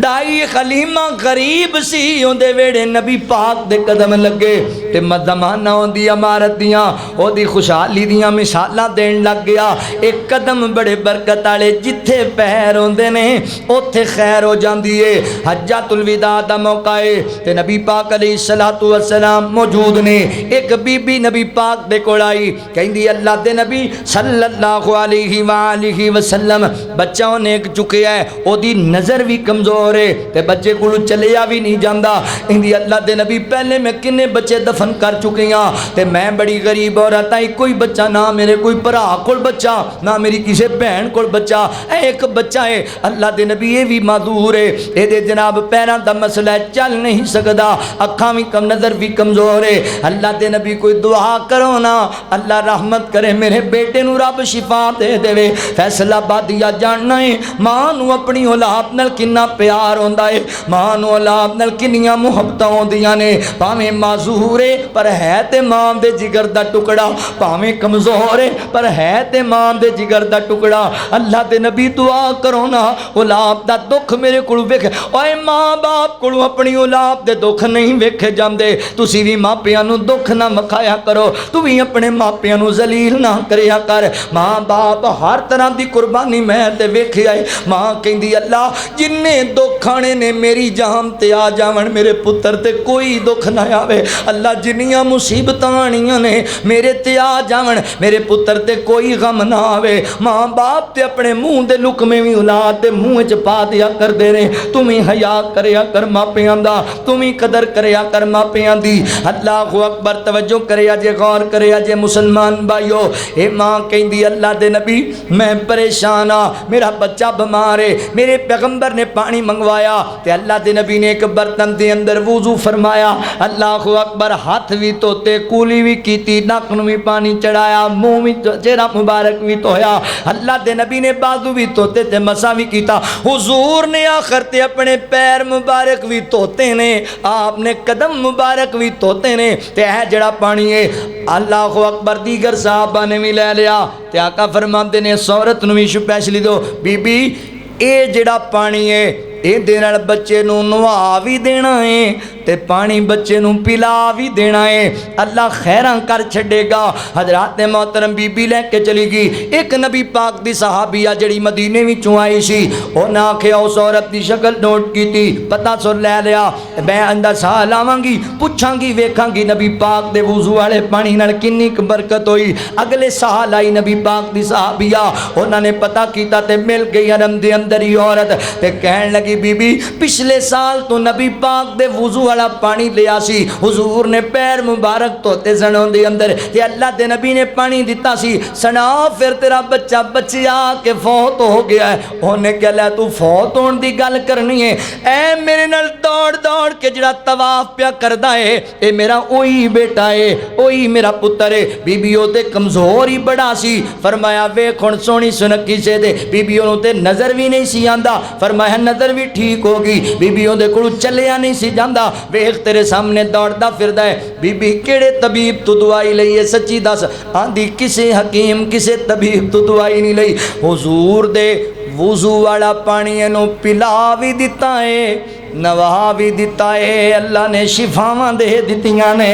S2: دائی حلیمہ غریب سی، اون دے ویڑے نبی پاک دے قدم لگے تے زمانہ اون دی امارت دیاں او دی خوشحالی دیاں مثالاں دین لگ گیا۔ ایک قدم بڑے برکت والے، جتھے پیر ہوندے نے اوتھے خیر ہو جاندی ہے۔ حجۃ الوداع دا موقع ہے تے نبی پاک علیہ الصلوۃ والسلام موجود نے۔ ایک بی بی نبی پاک دے کول آئی، کہندی اللہ دے نبی صلی اللہ علیہ وآلہ وسلم بچہ اونے چکیا ہے، او دی نظر بھی کمزور ہے تے بچے کو چلیا بھی نہیں جاندا۔ اندی اللہ دے نبی پہلے میں کنے بچے دفن کر چکے ہاں تے میں بڑی غریب عورت ہاں، کوئی بچہ نہ میرے کوئی بھرا کول بچہ نہ میری کسی بہن کول بچہ، ایک بچہ ہے۔ اللہ دے نبی یہ بھی معذور ہے، اے دے جناب پیراں دا مسئلہ ہے، چل نہیں سکدا، اکھاں بھی کم، نظر بھی کمزور ہے۔ اللہ دے نبی کوئی دعا کرو نا، اللہ رحمت کرے میرے بیٹے نو رب شفا دے دے۔ فیصلہ بادیا جاننا ہے ماں نو اپنی اولاد نال کنا پیار ہوندا ہے، ماں نو اولاد نال کنیاں محبتاں ہوندیاں نے، بھاویں معذور ہے پر ہے تے ماں دے جگر دا ٹکڑا، بھاویں کمزور ہے پر ہے تے ماں دے جگر دا ٹکڑا۔ اللہ دے نبی دعا کرو نا، اولاد دا دکھ میرے کولوں ویکھ، اوے ماں باپ کولوں اپنی اولاد دے دکھ نہیں ویکھے جاندے، تسی بھی ماپیاں نو دکھ نہ مکھایا کرو، تو بھی اپنے ماپیاں نو ذلیل نہ کریا کر۔ ماں باپ ہر طرح دی قربانی میں تے ویکھیا ہے۔ ماں کہندی اللہ جننے دکھ کھانے نے میری جان تے آ جاون، میرے پتر تے کوئی دکھ نہ آوے۔ اللہ جنیاں مصیبتاں آنیاں نے میرے تے آ جاون، میرے پتر تے کوئی غم نہ آوے۔ ماں باپ تے اپنے منہ دے لقمے وی اولاد دے منہ وچ پا دیا کر دے نے، تم ہی حیا کریا کر ماپیاں دا، تم ہی قدر کریا کر ماپیاں دی۔ اللہ اکبر، توجہ کریا جے، غور کریا جے مسلمان بھائیو۔ اے ماں کہندی اللہ دے نبی میں پریشان ہاں، میرا بچہ بیمار ہے، میرے پیغمبر نے پانی منگوایا تے اللہ دے نبی نے ایک برتن دے اندر وضو فرمایا، اللہ اکبر، ہاتھ بھی دھوتے، کولی بھی کیتی، ناک نو بھی پانی چڑھایا، منہ بھی چہرہ مبارک بھی دھویا، اللہ دے نبی نے بازو بھی دھوتے تے مسا بھی کیتا، حضور نے آخر تے اپنے پیر مبارک بھی دھوتے نے، آپ نے قدم مبارک بھی دھوتے نے، تے ہے جڑا پانی ہے اللہ اکبر دیگر صحابہ نے بھی لے لیا تے آقا فرماندے نے عورت نو بھی سپیشلی دو، بی بی اے جڑا پانی ہے اے دے نال بچے نو نوا بھی دینا ہے تے پانی بچے نو پلا بھی دینا ہے، اللہ خیراں کر چھڑے گا۔ حضرات محترم بی بی لے کے چلی گئی، ایک نبی پاک دی صحابیہ جڑی مدینے وچوں آئی سی، انہاں آکھیا اس عورت دی شکل نوٹ کیتی، پتہ سر لے لیا، میں اندر ساہ لاواں گی، پوچھاں گی، ویکھاں گی نبی پاک دے وضو والے پانی نال کنی برکت ہوئی۔ اگلے ساہ لائی نبی پاک دی صحابیہ، انہاں نے پتہ کیتا تے مل گئی حرم دے اندر ہی عورت، تے کہن لگی بی بی پچھلے سال تو نبی پاک دے وضو والا پانی لیا سی، حضور نے پیر مبارک دھوتے سنوں دے اندر تے اللہ دے نبی نے پانی دیتا سی، سنا پھر تیرا بچہ بچیا کہ فوت ہو گیا ہے۔ انہیں کہہ لیا تو فوت ہون دی گل کرنی ہے، اے میرے نال دوڑ دوڑ کے جڑا طواف پیا کردا ہے اے میرا اوہی بیٹا ہے اوہی میرا پتر ہے بی بی او تے کمزور ہی بڑا سی فرمایا ویکھ ہن سونی سنکی سے دے بی بی او تے نظر بھی نہیں سی آندا فرمایا نظر بھی ٹھیک ہوگی بی بی او دے کولوں چلیا نہیں سی جاندا ویکھ تیرے سامنے دوڑدا پھردا ہے بی بی کیڑے طبیب تو دوائی لئی ہے سچی دس آندی کسے حکیم کسے طبیب تو دوائی نہیں لئی حضور دے وضو والا پانی انو پلا بھی دیتا ہے نوا بھی دیتا ہے اللہ نے شفاواں دے دتیاں نے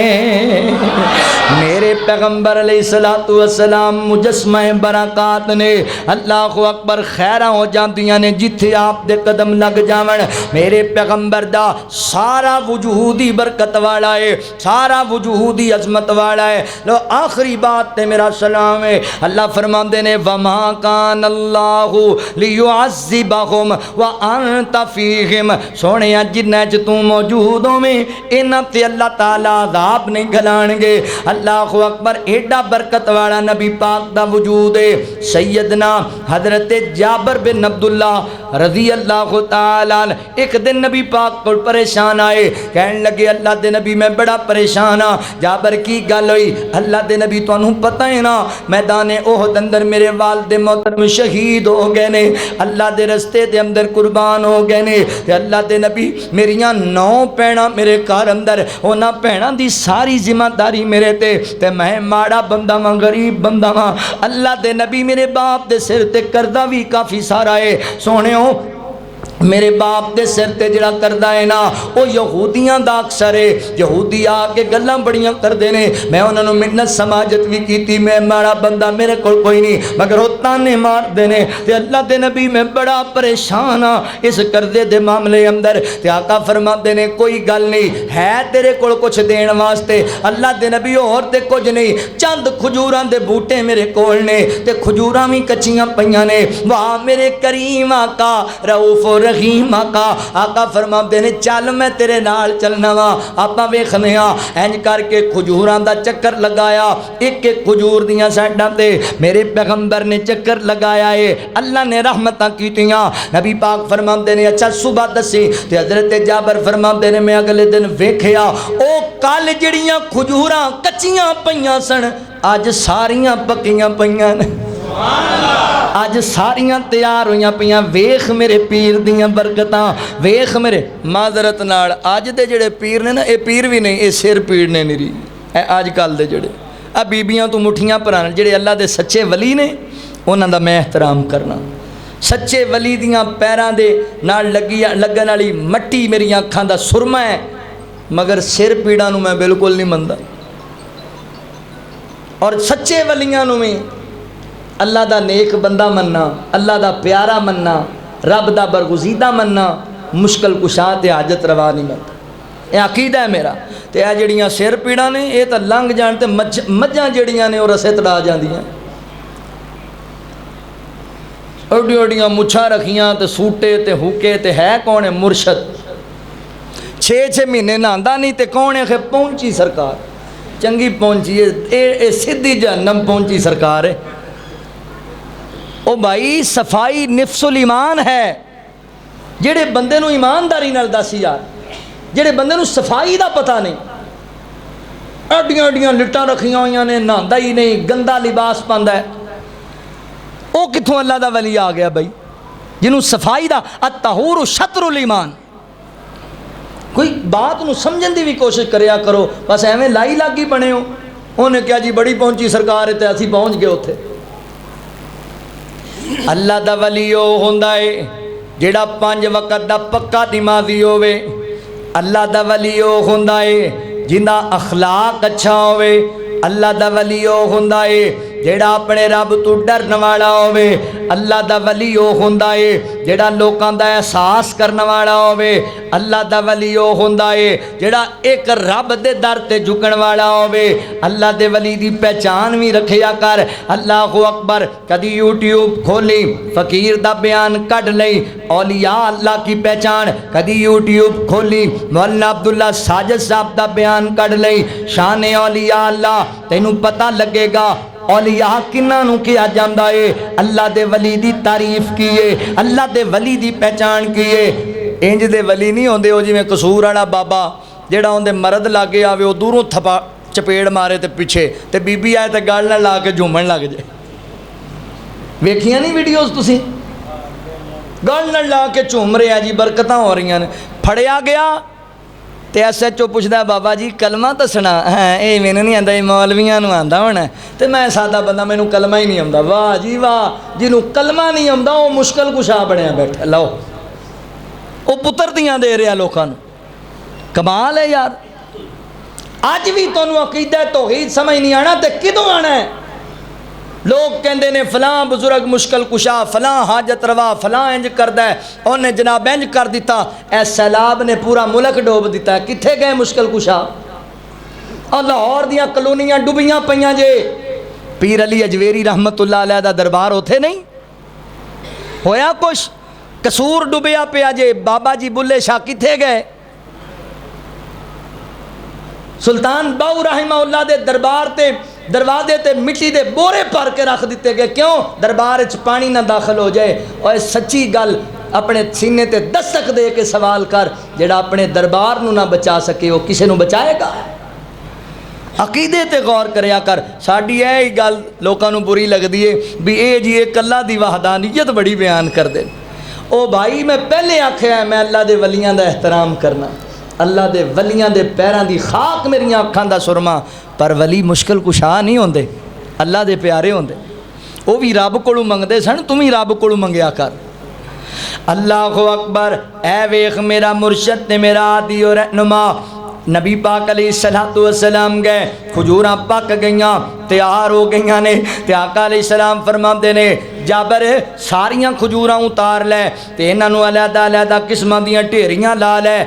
S2: میرے پیغمبر علیہ السلام مجسمہ برکات نے اللہ اکبر خیراں ہو جاندیاں نے جتھے آپ دے قدم لگ جاون میرے پیغمبر دا سارا وجود ہی برکت والا ہے سارا وجود ہی عظمت والا ہے لو آخری بات تے میرا سلام ہے اللہ فرماندے نے وما کان اللہ لیعذبہم وانت فیہم سونے جنہ چ تو موجود ہو میں انہاں تے اللہ تعالی عذاب نہیں گھلان گے اللہ اکبر ایڈا برکت والا نبی پاک دا وجود ہے سیدنا حضرت جابر بن عبداللہ رضی اللہ تعالی عنہ ایک دن نبی پاک کو پریشان آئے کہنے لگے اللہ دے نبی میں بڑا پریشان ہاں جابر کی گل ہوئی اللہ دے نبی تو انہوں پتہ ہے نا میدان احد اندر میرے والد محترم شہید ہو گئے نے اللہ دے رستے دے اندر قربان ہو گئے نے اللہ دے نبی میریاں 9 پیڑاں میرے گھر اندر ہونا پیڑاں دی ساری ذمہ داری میرے تے میں ماڑا بندہ ماں غریب بندہ ماں اللہ دے نبی میرے باپ دے سر تے کردہ بھی کافی سارا ہے سونے ہو میرے باپ دے سر تے جڑا کردہ ہے نا وہ یہودیاں دا اکثر ہے یہودی آ کے گلاں بڑیاں کر دینے میں انہوں نے منت سماجت بھی کی تھی میں ماڑا بندہ میرے کوئی نہیں مگر وہ تانے مار دینے تے اللہ دے نبی میں بڑا پریشان ہاں اس کردے دے معاملے اندر تے آقا فرما دینے کوئی گل نہیں ہے تیرے کول کچھ دین واسطے اللہ دے نبی اور تے کچھ نہیں چند کھجوراں دے بوٹے میرے کول نے تے کھجوراں بھی کچیاں پیاں نے واہ میرے کریم آقا رؤوف رحیم آقا فرما دینے چل میں تیرے نال چلنا وا آپا ویکھنے ہاں انج کر کے کھجوراں دا چکر لگایا ایک ایک کھجور دیاں سائڈاں تے میرے پیغمبر نے چکر لگایا ہے اللہ نے رحمتاں کیتیاں نبی پاک فرما دینے اچھا صبح دسی تے حضرت جابر فرما دینے میں اگلے دن ویکھیا او کل جڑیاں کھجوراں کچیاں پیاں سن اج ساریاں پکیاں پیاں نے آج ساریاں تیار ہویاں پیاں ویخ میرے پیر دیاں برکتاں ویخ میرے معذرت نال آج دے جڑے پیر نے نا اے پیر بھی نہیں اے سر پیر نے نہیں اے آج کل دے جڑے اب بیبیاں تو مٹھیاں پران جڑے اللہ دے سچے ولی نے انہاں دا میں احترام کرنا سچے ولی دیاں پیراں دے نال لگن والی مٹی میری اکھاں دا سرما ہے مگر سر پیڑاں نو میں بالکل نہیں مندا اور سچے ولیاں نو میں اللہ دا نیک بندہ مننا اللہ دا پیارا مننا رب دا برگزیدہ مننا مشکل کشا تے حاجت روا نہیں منتا یہ عقیدہ ہے میرا تے اے جڑیاں سر پیڑاں نے یہ تو لنگ جان تے مجھاں جڑیاں نے وہ رسے تڑا جاندیاں اوڈی اوڈیاں مچھاں رکھیاں تے سوٹے تے ہوکے تے ہے کون ہے مرشد 6 مہینے نہاندا نہیں تے کون ہے کہ پہنچی سرکار چنگی پہنچی اے سدھی جہنم پہنچی سرکار ہے او بھائی صفائی نفس الایمان ہے جڑے بندے نو ایمانداری نال دس یار جڑے بندے نو صفائی دا پتہ نہیں اڈیاں اڈیاں لٹاں رکھیاں ہوئیاں نے نہاندا ہی نہیں گندا لباس پاندا ہے او کتھوں اللہ دا ولی آ گیا بھائی جنوں صفائی دا الطہور شطر الایمان کوئی بات نو سمجھن دی بھی کوشش کریا کرو بس ایویں لائی لاگی بنے ہو انہیں کیا جی بڑی پہنچی سرکار تے اسی پہنچ گئے اوتھے اللہ دا ولی او ہوندا ہے جیڑا 5 وقت دا پکا نمازی ہوئے اللہ دا ولی او ہوندا ہے جندا اخلاق اچھا ہوئے اللہ دا ولی او ہوندا ہے جیڑا اپنے رب تو ڈرن والا ہوئے اللہ دا ولی او ہوندا ہے جیڑا لوکاں دا احساس کرن والا ہوئے اللہ دا ولی او ہوندا ہے جیڑا ایک رب دے در تے جھکن والا ہوئے اللہ دے ولی دی پہچان بھی رکھیا کر اللہ اکبر کدی یوٹیوب کھولی فقیر دا بیان کڈ لئی اولیاء اللہ کی پہچان کدی یوٹیوب کھولی مولانا عبداللہ ساجد صاحب دا بیان کڈ لئی شان اولیاء اللہ تینوں پتہ لگے گا اولیاء کنہاں نوں کیا جاندا ہے اللہ دے ولی دی تعریف کیے اللہ دے ولی دی پہچان کیے ਇੰਜ ਦੇ ਵਲੀ ਨਹੀਂ ਹੁੰਦੇ ਉਹ ਜਿਵੇਂ ਕਸੂਰ ਵਾਲਾ ਬਾਬਾ ਜਿਹੜਾ ਉਹਦੇ ਮਰਦ ਲਾਗੇ ਆਵੇ ਉਹ ਦੂਰੋਂ ਥਪਾ ਚਪੇੜ ਮਾਰੇ ਤੇ ਪਿੱਛੇ ਤੇ ਬੀਬੀ ਆਏ ਤੇ ਗਲ ਨਾਲ ਲਾ ਕੇ ਝੂਮਣ ਲੱਗ ਜਾਏ। ਵੇਖੀਆਂ ਨਹੀਂ ਵੀਡੀਓਜ਼ ਤੁਸੀਂ? ਗਲ ਨਾਲ ਲਾ ਕੇ ਝੂਮ ਰਿਹਾ ਜੀ, ਬਰਕਤਾਂ ਹੋ ਰਹੀਆਂ ਨੇ। ਫੜਿਆ ਗਿਆ ਤੇ SHO ਪੁੱਛਦਾ ਬਾਬਾ ਜੀ ਕਲਮਾ ਦੱਸਣਾ ਹੈ? ਇਹ ਮੈਨੂੰ ਨਹੀਂ ਆਉਂਦਾ, ਇਹ ਮੌਲਵੀਆਂ ਨੂੰ ਆਉਂਦਾ ਹੋਣਾ, ਤੇ ਮੈਂ ਸਾਦਾ ਬੰਦਾ ਮੈਨੂੰ ਕਲਮਾ ਹੀ ਨਹੀਂ ਆਉਂਦਾ। ਵਾਹ ਜੀ ਵਾਹ, ਜਿਹਨੂੰ ਕਲਮਾ ਨਹੀਂ ਆਉਂਦਾ ਉਹ ਮੁਸ਼ਕਲ ਕੁਸ਼ਾ ਬਣਿਆ ਬੈਠਾ। ਲਓ ਉਹ ਪੁੱਤਰ ਦੀਆਂ ਦੇ ਰਿਹਾ ਲੋਕਾਂ ਨੂੰ। ਕਮਾਲ ਹੈ ਯਾਰ। ਅੱਜ ਵੀ ਤੁਹਾਨੂੰ ਅਕੀਦਾ ਤੌਹੀਦ ਸਮਝ ਨਹੀਂ ਆਣਾ ਤੇ ਕਿਦੋਂ ਆਣਾ ਹੈ? ਲੋگ کہندے نے فلاں بزرگ مشکل کشا، فلاں حاجت روا، فلاں انج کردا ہے، انہیں جناب انج کر دیتا۔ اے سیلاب نے پورا ملک ڈوب دیتا ہے۔ کتھے گئے مشکل کشا؟ اور لاہور دیاں کلونیاں ڈوبیاں پیاں جے۔ پیر علی اجویری رحمت اللہ علیہ دا دربار ہوتے نہیں ہویا کچھ؟ قصور ڈوبیا پیا جے۔ بابا جی بلے شاہ کتھے گئے؟ سلطان باؤ رحمہ اللہ دے دربار تے دروازے تے مٹی دے بورے پر کے رکھ دیتے گئے۔ کیوں؟ دربار وچ پانی نہ داخل ہو جائے۔ اور سچی گل اپنے سینے تے دستک دے کے سوال کر، جڑا اپنے دربار نو نہ بچا سکے وہ کسے نو بچائے گا؟ عقیدے تے غور کریا کر۔ ساڈی اے گل لوکاں نو بری لگدی ہے بھی اے جی ایک اللہ دی وحدانیت بڑی بیان کر دے۔ او بھائی میں پہلے آکھیا ہے میں اللہ دے ولیاں دا احترام کرنا، اللہ دے ولیاں دے پیراں دی خاک میریاں اکھاں دا سرما، پر ولی مشکل کشا نہیں ہوندے، اللہ دے پیارے ہوندے۔ وہ بھی رب کولوں منگدے سن، تم ہی رب کولوں منگیا کر۔ اللہ اکبر۔ اے ویخ میرا مرشد تے میرا عادی اور رہنما نبی پاک علیہ السلام گئے، کھجوراں پک گئیاں، تیار ہو گئیاں نے، تے آقا علیہ السلام فرماندے نے جابر ساریاں کھجوراں اتار لے تے انہاں نو علیحدہ علیحدہ قسماں دیاں ڈھیریاں لا لے،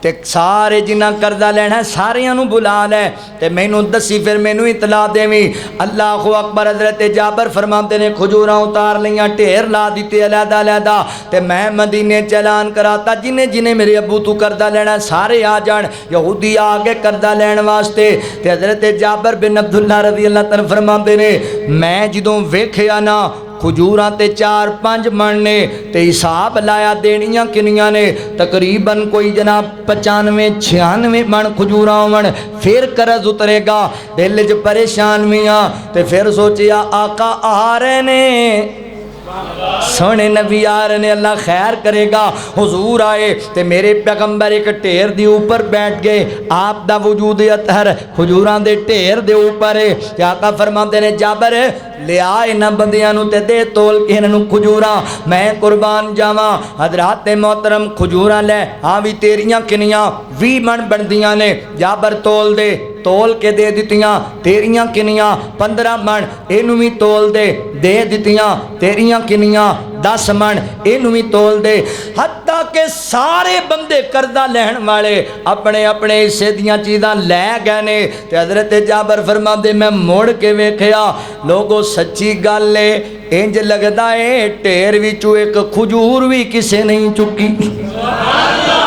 S2: تے سارے جنہ قرضہ لینا ہے ساریاں نو بلا لے تے مینوں دسی پھر مینوں اطلاع دیویں۔ اللہ اکبر۔ حضرت جابر فرماندے نے کھجوراں اتار لیاں، ڈھیر لا دیتے علیحدہ علیحدہ، تے میں مدینے چلان کراتا جنہیں جنہیں میرے ابو تو قرضہ لینا سارے آ جان۔ یہودی آگے قرضہ لین واسطے، تے حضرت جابر بن عبداللہ رضی اللہ تعالیٰ فرماندے نے میں جدوں ویکھیا نا کھجوراں تے 4-5 من نے تے حساب لایا دینیاں کنیاں نے، تقریباً کوئی جناب 95-96 من کھجوراں ہون، پھر قرض اترے گا۔ دل وچ پریشان میاں تے پھر سوچیا آقا آ رہے نے، سونے نبی آ رہے نے، اللہ خیر کرے گا۔ حضور آئے تے میرے پیغمبر ایک ٹھیر دی اوپر بیٹھ گئے، آپ دا وجود اطہر کھجوراں دے ٹھیر دے اوپر ہے۔ تے آقا فرماندے نے جابر لے آئے نہ بندیاں نو تے دے تول کے انہاں نو کھجوراں، میں قربان جاواں۔ حضرات محترم کھجوراں لے ہاں بھی تیریاں کنیاں 20 من بندیاں نے، جابر تول دے، تول کے دے دیتیاں۔ تیریاں کنیاں 15 من، اینو بھی تول دے، دے دیتیاں۔ تیریاں کنیاں 10 من، اینو بھی تول دے۔ حتیٰ کہ سارے بندے قرضہ لہن والے اپنے اپنے حصے دیاں چیزاں لے گئے نے۔ تے حضرت جابر فرماندے میں موڑ کے ویکھیا لوگو سچی گل ہے انج لگدا ہے ٹھیر وچوں ایک کھجور بھی کسے نہیں چکی،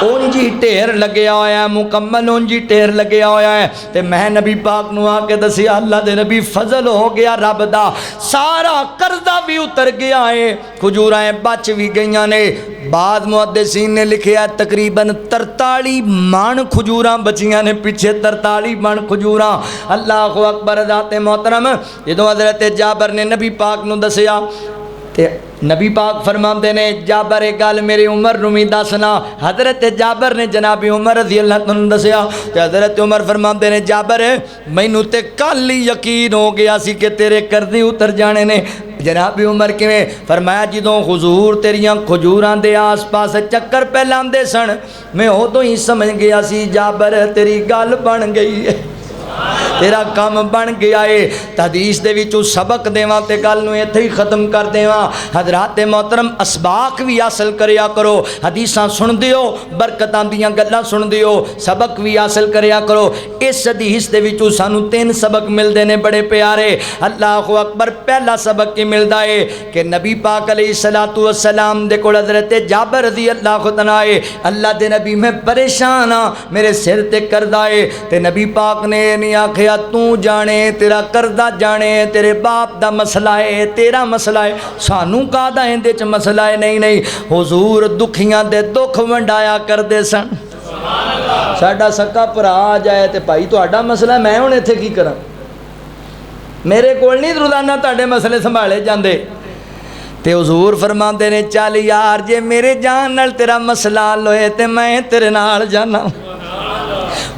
S2: اونجی ٹھیر لگیا ہویا ہے، مکمل اونجی ٹھیر لگیا ہویا ہے۔ تے میں نبی پاک نو آ کے دسیا اللہ دے نبی فضل ہو گیا رب دا، سارا قرضہ بھی اتر گیا ہے، کھجوراں بچ بھی گئیاں نے۔ بعد محدثین نے لکھیا ہے تقریباً 43 من کھجوراں بچیاں نے، پیچھے 43 من کھجوراں۔ اللہ اکبر۔ ذات محترم جدوں حضرت جابر نے نبی پاک نو دسیا تے نبی پاک فرماندے نے جابر ایک گل میری عمر نو بھی دسنا۔ حضرت جابر نے جناب عمر رضی اللہ عنہ دسیا تے حضرت عمر فرماندے نے جابر مینوں تے کل ہی یقین ہو گیا سی کہ تیرے قرضے اتر جانے نے۔ جناب عمر کیویں؟ فرمایا جدوں حضور تیریاں کھجوراں دے آس پاس چکر پہ لاندے سن میں ادوں ہی سمجھ گیا سی جابر تیری گل بن گئی ہے، تیرا کام بن گیا ہے۔ حدیث دے وچوں سبق دیواں تے گل نوں ایتھے ہی ختم کر دیواں۔ حضرات محترم اسباق بھی حاصل کریا کرو، حدیثاں سن دیو، برکتاں دیاں گلاں سن دیو، سبق بھی حاصل کریا کرو۔ اس حدیث دے وچوں سانوں 3 سبق ملدے نے بڑے پیارے۔ اللہ اکبر۔ پہلا سبق کی ملدا ہے کہ نبی پاک علیہ السلام دے کول حضرت جابر رضی اللہ عنہ آئے، اللہ دے نبی میں پریشان ہاں، میرے سر تے قرضہ ہے، تے نبی پاک نے نہیں آکھے آخیا تو جانے تیرا کردہ جانے تیرے باپ دا مسئلہ ہے تیرا مسئلہ ہے سانوں کا دا اندے چ مسئلہ ہے نہیں حضور دکھیاں دے دکھ ونڈایا کر دے سن ساڈا سکا بھرا آ جائے تے بھائی تہاڈا مسئلہ ہے میں ہن ایتھے کی کراں میرے کول نہیں روزانہ تہاڈے مسئلے سنبھالے جاندے تے حضور فرماندے نے چل یار جے میرے جان نال تیرا مسئلہ حل ہوئے تے میں تیرے نال جانا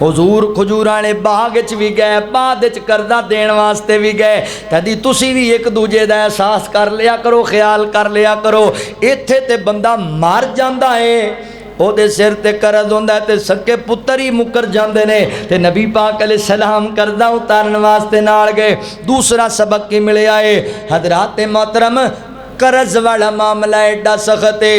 S2: حضور کھجورانے باغ وچ بھی گئے بعد وچ کردہ دین واسطے بھی گئے کدی تسی بھی ایک دوجے دا احساس کر لیا کرو خیال کر لیا کرو ایتھے تے بندہ مر جاندا ہے او دے سر تے قرض ہوندا ہے تے سکے پتر ہی مکر جاندے نے تے نبی پاک علیہ السلام کردہ اتارن واسطے نال گئے دوسرا سبق کی ملیا ہے حضرات محترم قرض والا معاملہ ایڈا سخت ہے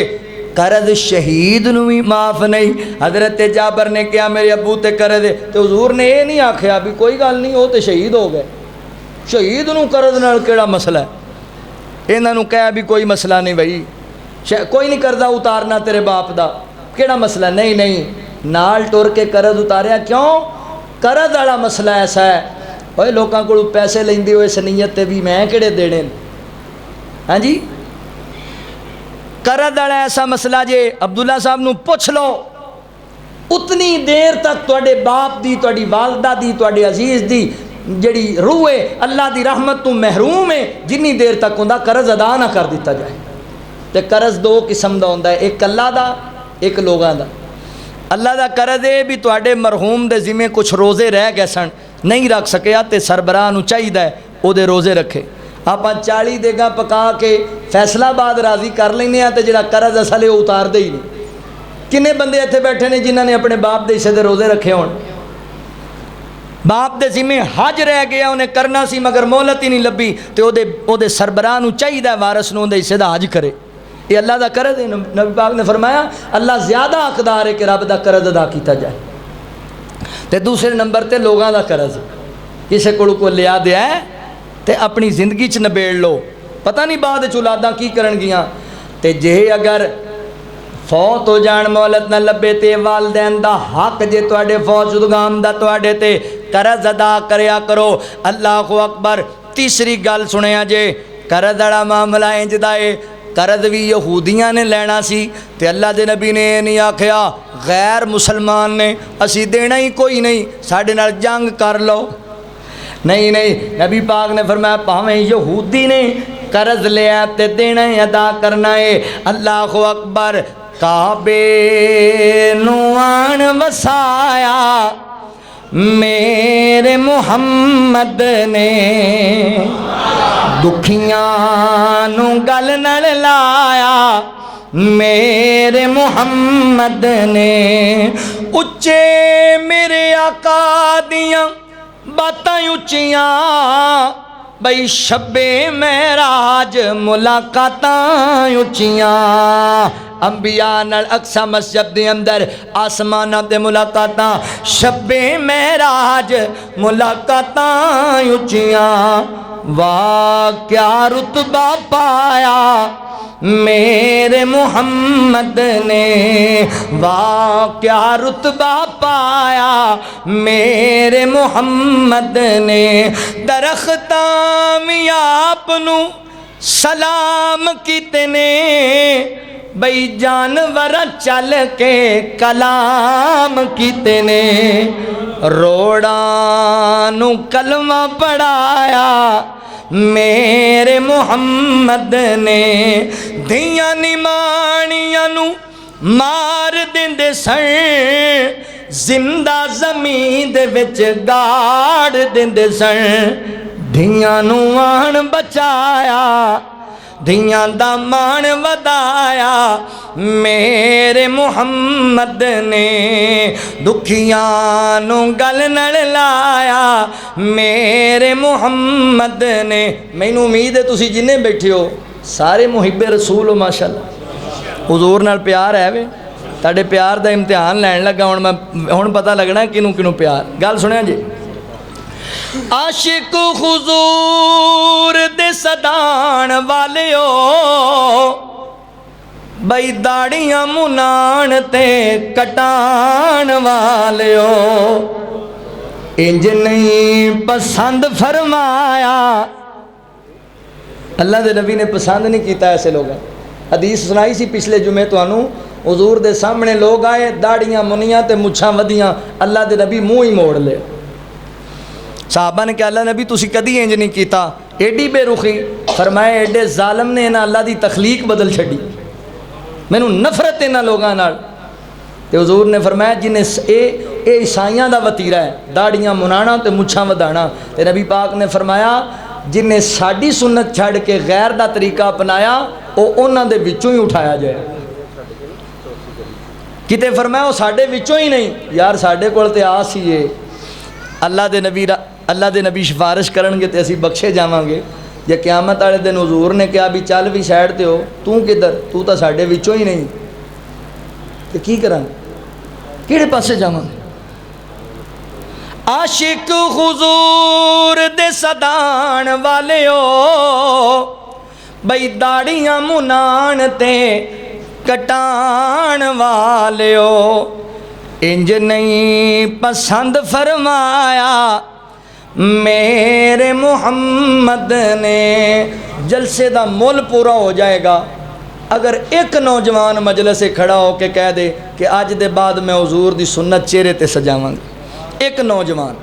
S2: قرض شہید نو بھی معاف نہیں حضرت جابر نے کیا میرے ابو تے قرض ہے تو حضور نے یہ نہیں آکھیا بھی کوئی گل نہیں ہو تے شہید ہو گئے شہید نو قرض نال کیڑا مسئلہ ہے انہاں نو کہا بھی کوئی مسئلہ نہیں بھائی کوئی نہیں قرضہ اتارنا تیرے باپ دا کیڑا مسئلہ نہیں نال ٹر کے قرض اتاریا کیوں قرض والا مسئلہ ایسا ہے اوے لوکاں کول پیسے لیندے ہوئے سنیت تے بھی میں کیڑے دینے ہاں جی قرض والا ایسا مسئلہ جے عبداللہ صاحب نو پوچھ لو اتنی دیر تک تواڈے باپ دی تواڈی والدہ دی تواڈے عزیز دی جڑی روح ہے اللہ دی رحمت تو محروم ہے جنی دیر تک ہوندا قرض ادا نہ کر دیتا جائے تے قرض دو قسم دا ہوندا ہے ایک اللہ دا ایک لوگاں دا اللہ دا قرض ہے بھی تواڈے مرحوم دے ذمہ کچھ روزے رہ گئے سن نہیں رکھ سکیا تے سربراہ نو چاہیدا ہے او دے روزے رکھے آپ 40 دیگاں پکا کے فیصلہ آباد راضی کر لینے ہیں تو جڑا قرض اصل ہے وہ اتار دے ہی نہیں کنے بندے ایتھے بیٹھے نے جنہاں نے اپنے باپ دے حصے دے روزے رکھے ہون باپ دے ذمہ حج رہ گیا انہیں کرنا سی مگر مہلت ہی نہیں لبھی تو او دے سربراہ نو چاہیدا وارث نو دے حصے دا حج کرے یہ اللہ دا قرض ہے نبی پاک نے فرمایا اللہ زیادہ حقدار ہے کہ رب دا قرض ادا کیتا جائے تے دوسرے نمبر تے لوگاں دا قرض کسے کو لیا دیا ہے تے اپنی زندگی چ نبیڑ لو پتہ نہیں بعد اولاداں کی کرن گیاں تے جے اگر فوت ہو جان مولت نہ لبے تے والدین دا حق جے تواڈے فوت شدگان دا تواڈے تے قرض ادا کریا کرو اللہ اکبر تیسری گل سنیا جے قرض والا معاملہ انج دا اے قرض بھی یہودیاں نے لینا سی تے اللہ دے نبی نے نہیں آکھیا غیر مسلمان نے اسی دینا ہی کوئی نہیں ساڈے نال جنگ کر لو نہیں نبی پاک نے فرمایا پاویں یہودی نے قرض لیا تے دینا ہے ادا کرنا ہے اللہ اکبر کعبے نو آن وسایا میرے محمد نے دکھیاں نو گل نال لایا میرے محمد نے اچے میرے آقا دیاں باتاں اچیاں بھئی شب معراج ملاقاتاں اچیاں انبیاء نال اقصی مسجد دے اندر آسماناں تے ملاقاتاں شب معراج ملاقاتاں اچیاں واہ کیا رتبہ پایا میرے محمد نے واہ کیا رتبہ پایا میرے محمد نے درختاں میاپ نو سلام کتنے بھئی جانور چل کے کلام کتنے روڑاں نو کلمہ پڑھایا میرے محمد نے دھیاں نمانیاں نو مار دیندے سن زندہ زمین دے وچ گاڑ دیندے سن دھیاں نو آن بچایا دھیاں دا مان ودایا میرے محمد نے دکھیاں نو گل نال لایا میرے محمد نے مینوں امید ہے تسی جننے بیٹھے ہو سارے محب رسول ہو ماشاءاللہ حضور نال پیار ہے وے تاڑے پیار دا امتحان لین لگا ہن پتہ لگنا کنوں کنوں پیار گل سنیا جی عاشق حضور دے صدان والیو بھئی داڑیاں منان تے کٹان والیو انج نہیں پسند فرمایا. اللہ دے نبی نے پسند نہیں کیتا ایسے لوگ. حدیث سنائی سی پچھلے جمعے تانوں, حضور دے سامنے لوگ آئے داڑیاں منیاں تے مچھاں ودیاں, اللہ دے نبی منہ ہی موڑ لے. صحابہ نے کہا اللہ نبی تسی کدی انج نہیں کیتا, ایڈی بے رخی. فرمایا ایڈے ظالم نے انہاں اللہ دی تخلیق بدل چھڈی, مینوں نفرت انہاں لوگاں نال. تے حضور نے فرمایا جنہیں اے عیسائیاں دا وتیرا ہے داڑیاں منانا تے مچھاں ودانا. تے نبی پاک نے فرمایا جنہیں ساڈی سنت چھڈ کے غیر دا طریقہ اپنایا او انہاں دے وچوں ہی اٹھایا جائے. کتے فرمایا وہ ساڈے وچوں ہی نہیں. یار ساڈے کول تے آس ہی ہے. اللہ دے نبی سفارش کرن گے تے اسی بخشے جاواں گے. جے قیامت والے دن حضور نے کہا بھی چل بھی سائڈ تے ہو, تو کدھر, تو تا ساڈے وچوں ہی نہیں, تے کی کراں, کیڑے پاسے جاواں. عاشق حضور دے صدان والے ہو بئی داڑیاں منان تے کٹان والے ہو. انج نہیں پسند فرمایا میرے محمد نے. جلسے دا مول پورا ہو جائے گا اگر ایک نوجوان مجلس سے کھڑا ہو کے کہہ دے کہ آج دے بعد میں حضور دی سنت چہرے تے سجاواں گا. ایک نوجوان,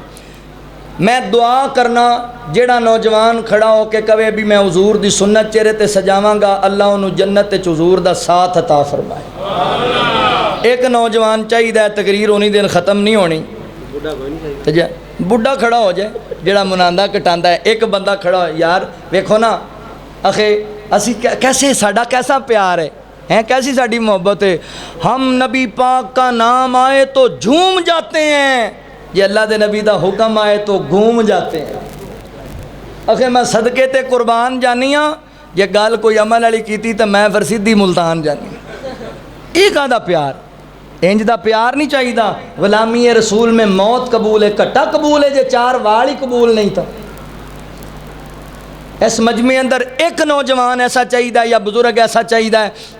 S2: میں دعا کرنا جیڑا نوجوان کھڑا ہو کے کہے بھی میں حضور دی سنت چہرے تے سجاواں گا, اللہ انہوں جنت تے حضور دا ساتھ عطا فرمائے. ایک نوجوان چاہیے, تقریر ہونی دن ختم نہیں ہونی. بڈھا کھڑا ہو جائے جیڑا مناندہ کٹاندہ ہے. ایک بندہ کھڑا ہو, یار ویکھو نا اخے اسی کیسے ساڈا کیسا پیار ہے, کیسی ساڈی محبت ہے. ہم نبی پاک کا نام آئے تو جھوم جاتے ہیں, یہ اللہ دے نبی دا حکم آئے تو گھوم جاتے ہیں. اخے میں صدقے تے قربان جانیاں, یہ گال کوئی عمل والی کیتی تو میں پھر سیدھی ملتان جانی. ایک آدھا پیار, انج دا پیار نہیں چاہیے. غلامی رسول میں موت قبول ہے, کٹا قبول ہے, جے چار وال ہی قبول نہیں تھا. اس مجمع اندر ایک نوجوان ایسا چاہیے یا بزرگ ایسا چاہیے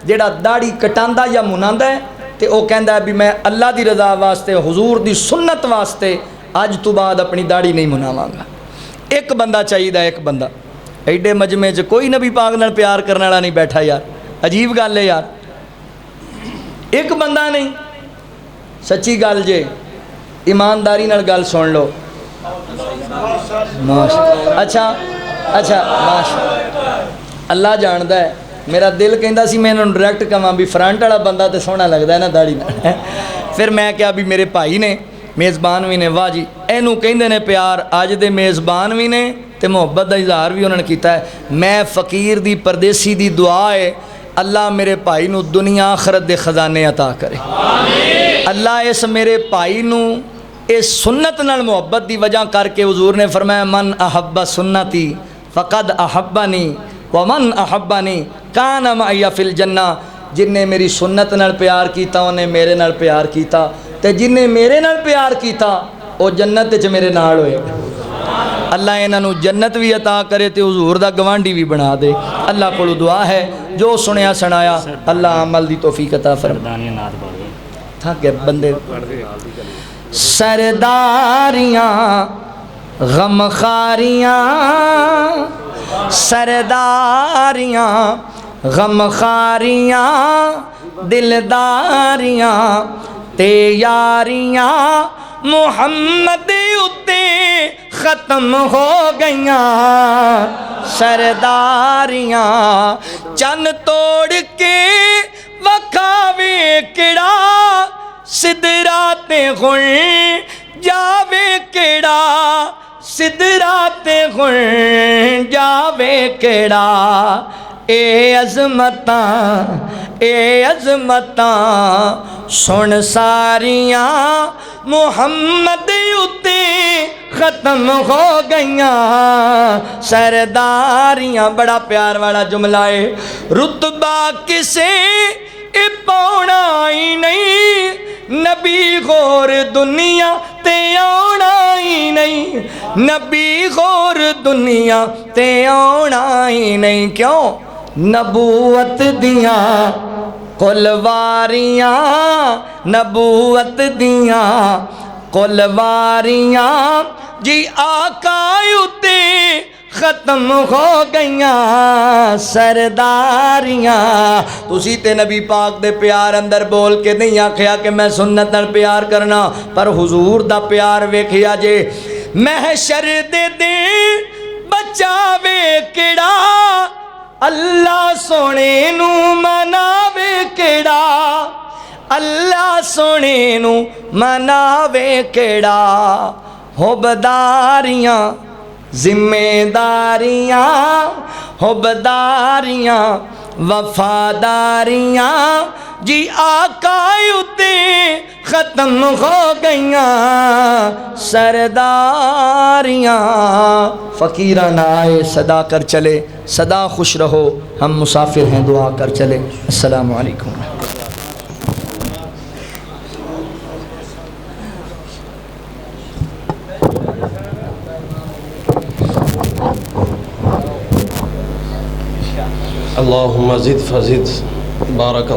S2: جیڑا داڑھی کٹاندہ یا مناندہ ہے تے او کہندا ہے بھی میں اللہ دی رضا واسطے حضور دی سنت واسطے اج تو بعد اپنی داڑھی نہیں مناواں گا. ایک بندہ چاہیے, ایک بندہ. ایڈے مجمع چ کوئی نبی پاک نال پیار کرنے والا نہیں بیٹھا یار, عجیب گل ہے یار. ایک بندہ نہیں. سچی گل جے, ایمانداری نال گل سن لو. اچھا ماشاء اللہ جاندا ہے. میرا دل کہندا سی میں انہوں ڈائریکٹ کہاں بھی فرنٹ والا بندہ تے سونا لگتا ہے نا داڑھی نال. پھر میں کہا بھی میرے بھائی نے میزبان بھی نے, واہ جی اینو کہندے نے پیار. اج دے میزبان بھی نے تے محبت دا اظہار بھی انہوں نے کیتا ہے. میں فقیر دی پردیسی دی دعا ہے اللہ میرے بھائی نو دنیا آخرت دے خزانے عطا کرے. اللہ اس میرے بھائی نو اس سنت نال محبت دی وجہ کر کے حضور نے فرمایا من احب سنتی فقد احبنی ومن احبنی کان معی فی الجنہ. جن نے میری سنت نال پیار کیتا انہیں میرے نال پیار کیتا, تے جن نے میرے نال پیار کیتا وہ جنت وچ میرے نال ہوئے. اللہ انہاں نو جنت بھی عطا کرے تے حضور دا گوانڈی بھی بنا دے. اللہ کولو دعا ہے جو سنیا سنایا اللہ عمل دی توفیق عطا فرمائے. تھا کہ بندے سرداریاں غمخاریاں, سرداریاں غمخاریاں دلداریاں تے یاریاں محمد اتے ختم ہو گئیاں. سرداریاں چن توڑ کے وکھاوے کڑا سدرات غن جاوے کڑا, سدرات غن جاوے کڑا. اے عظمتاں سن ساریاں محمد اتے ختم ہو گئیاں. سرداریاں بڑا پیار والا جملہ ہے. رتبہ کسے پاؤنا ہی نہیں, نبی غور دنیا تے آنا ہی نہیں, نبی غور دنیا تے آنا ہی نہیں. کیوں؟ نبوت دیاں کلواریاں, نبوت دیاں کلواریاں جی آقا اتے ختم ہو گئیاں سرداریاں. تسی تے نبی پاک دے پیار اندر بول کے نہیں آکھیا کہ میں سنت نال پیار کرنا، پر حضور دا پیار ویکھیا جے. محشر دے دن بچاوے کیڑا اللہ سونے نو مناوے کیڑا، اللہ سونے نو مناوے کیڑا. حبداریاں ذمہ داریاں حبداریاں وفاداریاں جی آقا اتے ختم ہو گئیاں سرداریاں. فقیرہ نہ آئے صدا کر چلے، صدا خوش رہو ہم مسافر ہیں دعا کر چلے. السلام علیکم.
S1: اللہم زد فزد بارک